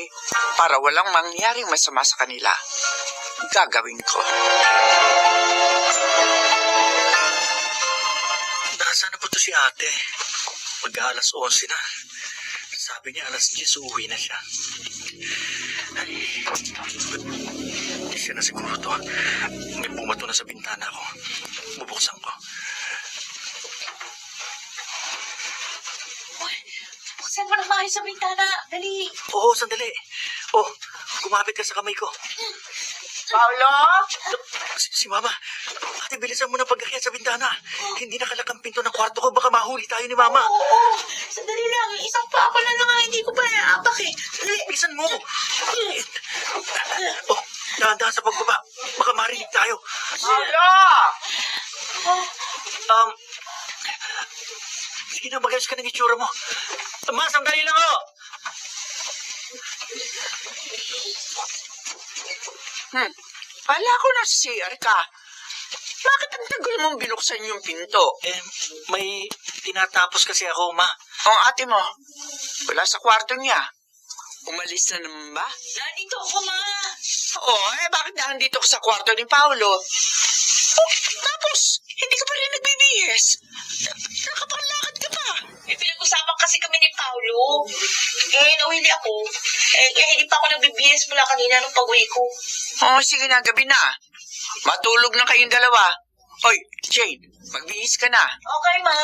para walang mangyaring masama sa kanila. Gagawin ko. Nasaan na po to si ate? Mag-aalas 11 na. Sabi niya alas 10 uuwi na siya. Ay, siya na siguro to. May bumato na sa bintana ko. Bubuksan ko. Buksan mo na maayos sa bintana. Dali. Oo, sandali. Oh, kumapit ka sa kamay ko. Paolo? Si Mama. Ate, bilisan mo na pag-akyat sa bintana. Hindi nakalak ang pinto ng kwarto ko. Baka mahuli tayo ni Mama. Oo. Sandali lang. Isang pa ako na lang. Hindi ko pa naapak eh. Dali. Bilisan mo. Oh, dahan-dahan sa pagbaba. Baka marinig tayo. Paolo! Sige na, magayos ka ng itsura mo. Ma, sandali lang ako. Pala ko na CR ka. Bakit ang tagal mong binuksan yung pinto? May tinatapos kasi ako, Ma. Ang ate mo, wala sa kwarto niya. Umalis na naman ba? Nandito ako, Ma. Oo, bakit nandito ka sa kwarto ni Paolo? Oh, tapos, hindi ka pa rin nagbibihis. Nakapanglakad ka pa. May pinag-usapan kasi kami ni Paulo. Nawili ako. Kaya hindi pa ako nagbibihis mula kanina nung pag-uwi ko. Oh, sige na, gabi na. Matulog na kayong dalawa. Hoy, Jane, magbihis ka na. Okay, Ma.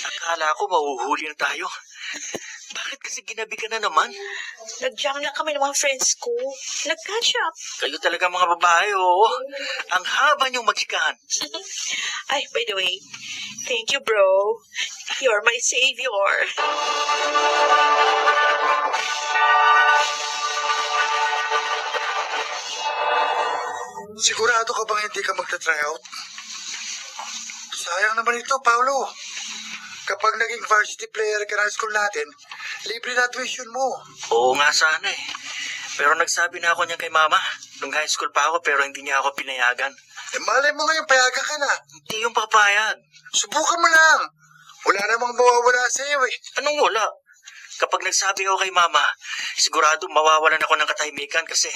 Akala ko mahuhuli na tayo. Bakit kasi ginabi ka na naman? Nag-jam lang kami ng mga friends ko. Nag-catch up. Kayo talaga mga babae, oo. Ang haba niyong magsikaan. Ay, by the way, thank you, bro. You're my savior. Sigurado ka bang hindi ka magta-try out? Sayang naman ito, Paolo. Kapag naging varsity player ka ng school natin, libre na tuition mo. Oo nga sana eh. Pero nagsabi na ako niyan kay Mama. Nung high school pa ako pero hindi niya ako pinayagan. Malay mo ngayon, payagan ka na. Hindi yung papayag. Subukan mo lang. Wala namang mawawala sa iyo eh. Anong wala? Kapag nagsabi ako kay Mama, sigurado mawawalan ako ng katahimikan kasi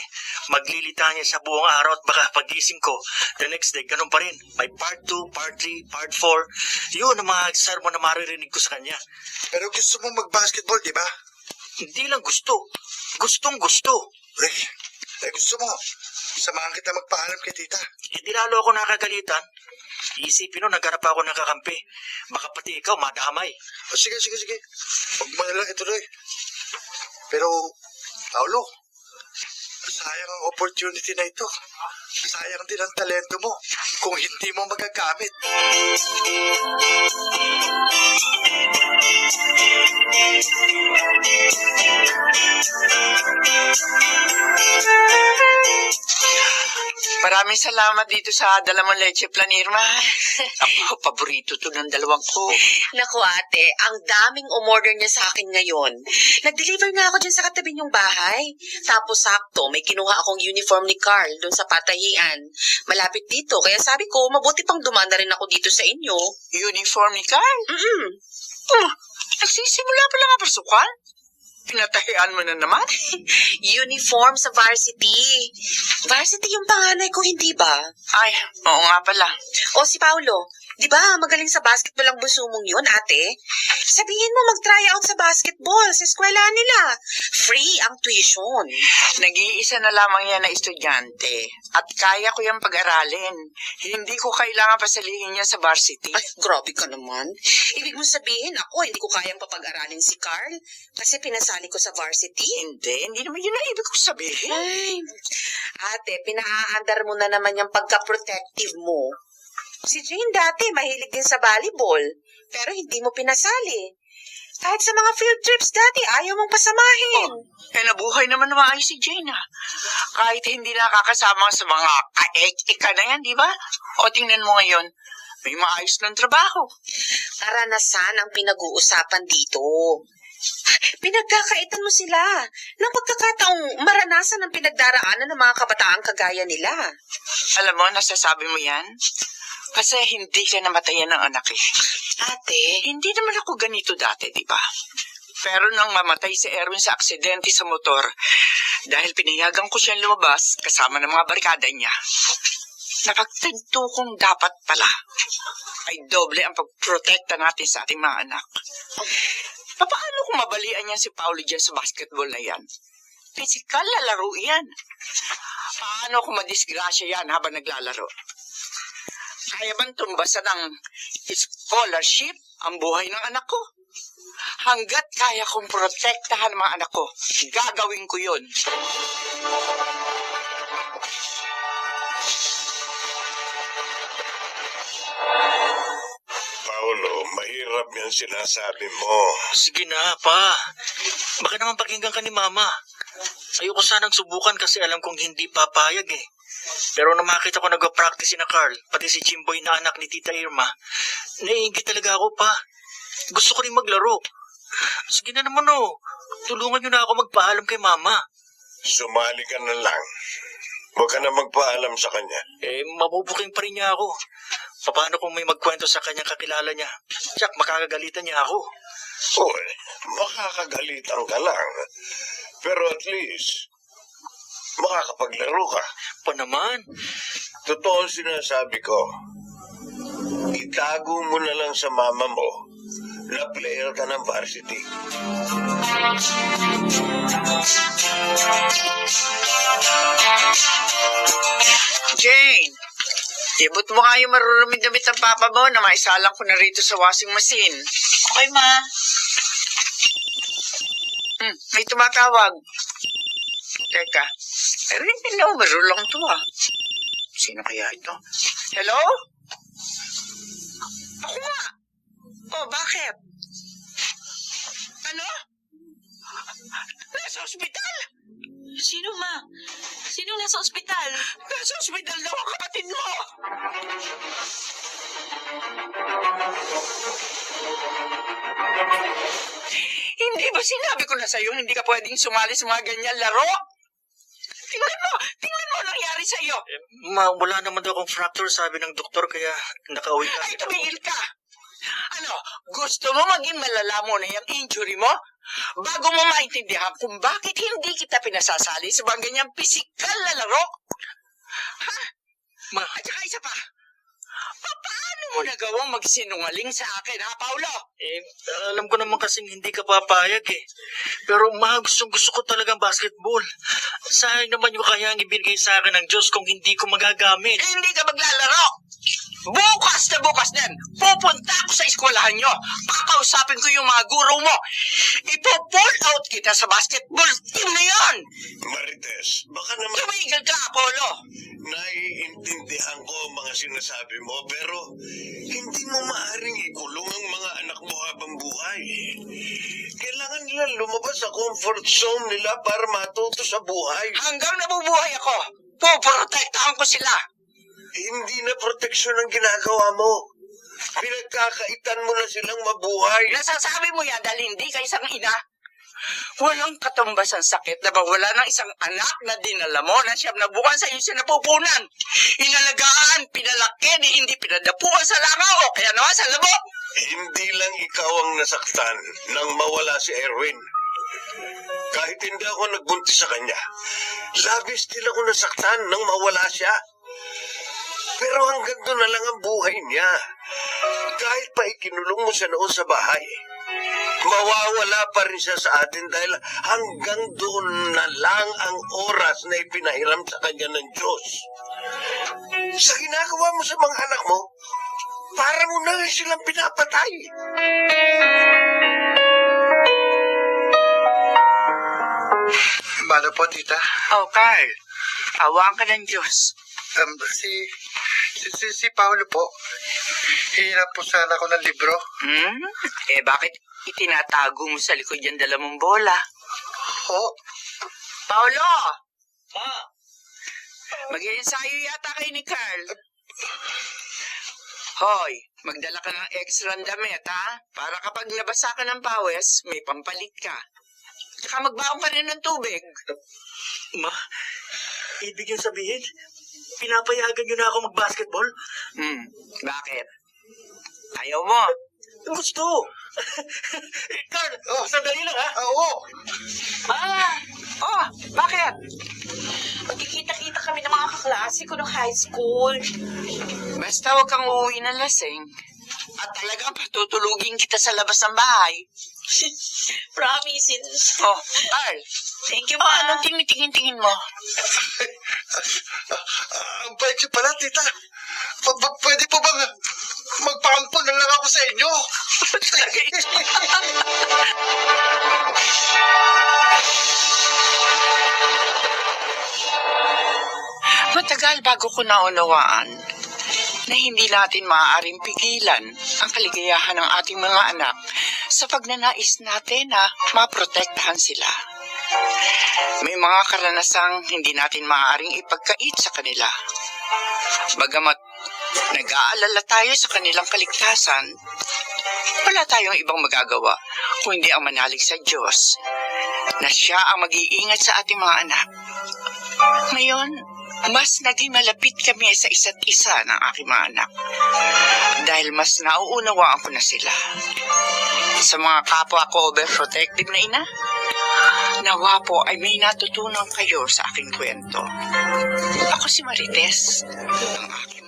maglilita niya sa buong araw at baka pagising ko, the next day, ganun pa rin. May part 2, part 3, part 4. Yun ang mga sermon na maririnig ko sa kanya. Pero gusto mo mag-basketball, di ba? Hindi lang gusto. Gustong gusto. Gusto mo. Samahan kita magpaalam kay tita. Hindi lalo ako nakagalitan. Iisipin nun, naghanap ako ng kakampi. Baka pati ikaw madamay. Sige. Huwag mo na lang ituloy. Pero, Paulo, sayang ang opportunity na ito. Sayang din ang talento mo kung hindi mo magagamit. Maraming salamat dito sa dala mong leche plan, Irma. Ako, paborito to ng dalawang ko. Naku ate, ang daming umorder niya sa akin ngayon. Nag-deliver nga ako dyan sa katabi niyong bahay. Tapos sakto, may kinuha akong uniform ni Carl doon sa patahian. Malapit dito, kaya sabi ko, mabuti pang dumaan na rin ako dito sa inyo. Uniform ni Carl? Nagsisimula pa lang ang pasukan? Pinatahian mo na naman? Uniform sa varsity. Varsity yung panganay ko, hindi ba? Ay, oo nga pala. O si Paulo, di ba magaling sa basketball ang bunso mong yun, ate? Sabihin mo mag-try out sa basketball sa eskwela nila. Free ang tuition. Nag-iisa na lamang yan na estudyante. At kaya ko yung pag-aralin. Hindi ko kailangan pasalihin niya sa varsity. Ay, grabe ka naman. Ibig mo sabihin, ako, hindi ko kayang papag-aralin si Carl kasi pinasali ko sa varsity. Hindi naman yun ang ibig ko sabihin. Ay, ate, pinaaandar mo na naman yung pagka-protective mo. Si Jane dati mahilig din sa volleyball, pero hindi mo pinasali. Kahit sa mga field trips dati, ayaw mong pasamahin. Nabuhay naman na maayos si Jane, ha? Kahit hindi nakakasama sa mga kaek-ika na yan, di ba? O tingnan mo ngayon, may maayos ng trabaho. Karanasan ang pinag-uusapan dito. Pinagkakaitan mo sila ng pagkakataong maranasan ang pinagdaraanan ng mga kabataang kagaya nila. Alam mo, nasasabi mo yan? Kasi hindi ka namatayan ng anak eh. Ate, Hindi naman ako ganito dati, di ba? Pero nang mamatay si Erwin sa aksidente sa motor, dahil pinayagan ko siyang lumabas kasama ng mga barkada niya, napagtanto kong dapat pala ay doble ang pagprotekta natin sa ating mga anak. Paano kung mabalian niya si Paolo dyan sa basketball na yan? Physical na laro yan. Paano kung madisgrasya yan habang naglalaro? Kaya bang tumbasan ng scholarship ang buhay ng anak ko? Hanggat kaya kong protektahan ang mga anak ko, gagawin ko yun. Paulo, mahirap yan sinasabi mo. Sige na, pa. Baka naman pakinggan ka ni Mama. Ayoko sanang subukan kasi alam kong hindi papayag eh. Pero nung makita ko nag-practice na Carl, pati si Jimboy na anak ni Tita Irma, naiingit talaga ako, pa. Gusto ko rin maglaro. Sige na naman oh. Tulungan niyo na ako magpaalam kay Mama. Sumali ka na lang. Huwag ka na magpaalam sa kanya. Mabubuking pa rin niya ako. Paano kung may magkwento sa kanyang kakilala niya? Jack, makakagalitan niya ako. Uy, makakagalitan ka lang. Pero at least, makakapaglaro ka. Pa naman. Totoo ang sinasabi ko. Itago mo na lang sa mama mo na player ka ng varsity. Jane, ibot mo nga yung maruruming damit ng papa mo na maisalang ko na rito sa washing machine. Okay, Ma. May tumatawag. Teka, pero hindi na marulong to ah. Sino kaya ito? Hello? Ako nga. Oh, bakit? Ano? Nasa ospital? Sino, Ma? Sino nasa ospital? Nasa ospital daw ang kapatid mo! Hindi ba sinabi ko na sa'yo hindi ka pwedeng sumali sa mga ganyan laro? Tingnan mo ang nangyari sa'yo. Wala naman daw akong fracture, sabi ng doktor, kaya nakauwi ka. Ay, tumigil ka! Ano, gusto mo maging malala mo na yung injury mo? bago mo maintindihan kung bakit hindi kita pinasasali sa mga ganyang pisikal na laro. Ha? Ma, At saka isa pa, paano mo nagawang magsinungaling sa akin, ha, Paulo? Alam ko naman kasing hindi ka papayag eh. Pero ma, gusto ko talagang basketball. Sayang naman yung kayang ibigay sa akin ng Diyos kung hindi ko magagamit. Hindi ka maglalaro. Bukas na bukas din, pupunta ako sa eskwelahan nyo. Kakausapin ko yung mga guro mo. Ipo-pull out kita sa basketball team na yun. Marites, baka naman Tumigil ka, Apollo. naiintindihan ko ang mga sinasabi mo, pero hindi mo maaaring ikulong ang mga anak mo habang buhay. Kailangan nila lumabas sa comfort zone nila para matuto sa buhay. Hanggang nabubuhay ako, puprotektahan ko sila. Hindi na proteksyon ang ginagawa mo. Pinagkakaitan mo na silang mabuhay. Nasasabi mo yan dahil hindi ka isang ina. Walang katumbas ang sakit na mawala ng isang anak na dinala mo na siyam na buwan sa iyong sinapupunan. Inalagaan, pinalaki, di hindi pinadapuan sa langaw o kaya naman sa labo. Hindi lang ikaw ang nasaktan nang mawala si Erwin. Kahit hindi ako nagbuntis sa kanya, labis din ako nasaktan nang mawala siya. Pero hanggang doon na lang ang buhay niya. Kahit pa ikinulong mo siya noon sa bahay, mawawala pa rin siya sa atin dahil hanggang doon na lang ang oras na ipinahiram sa kanya ng Diyos. Sa ginagawa mo sa mga anak mo, para mo na rin silang pinapatay. Mano po, tita? Oh, Carl, awang ka ng Diyos. Si Paolo po. Hirap po sana ako ng libro. Bakit itinatago mo sa likod yung dala mong bola? Paolo! Mag-iensayo yata kayo ni Carl. Hoy, magdala ka ng extra damit, ha? Para kapag nabasa ka ng pawis, may pampalit ka. Saka magbaon ka rin ng tubig. Ma, ibig yung sabihin, pinapayagan nyo na ako mag-basketball? Bakit? Ayaw mo? Gusto! Carl, sandali lang ha? Oo! Bakit? Magkikita-kita kami ng mga kaklase ko ng high school. Basta huwag kang uuwi ng lasing. At talagang patutulugin kita sa labas ng bahay. Promises. Oh, Carl. Thank you, Anong tinitingin-tingin mo? Ang bait niyo pala, tita. Pwede po bang magpaampon na lang ako sa inyo? Matagal bago ko naunawaan na hindi natin maaaring pigilan ang kaligayahan ng ating mga anak sa pagnanais natin na maprotektahan sila. May mga karanasang hindi natin maaaring ipagkait sa kanila. Bagamat nag-aalala tayo sa kanilang kaligtasan, wala tayong ibang magagawa kung hindi ang manalig sa Diyos na Siya ang mag-iingat sa ating mga anak. Ngayon, mas naging malapit kami sa isa't isa ng aking mga anak dahil mas nauunawaan ko na sila. Sa mga kapwa ko overprotective na ina, nawa po ay may natutunan kayo sa aking kwento. Ako si Marites, ang aking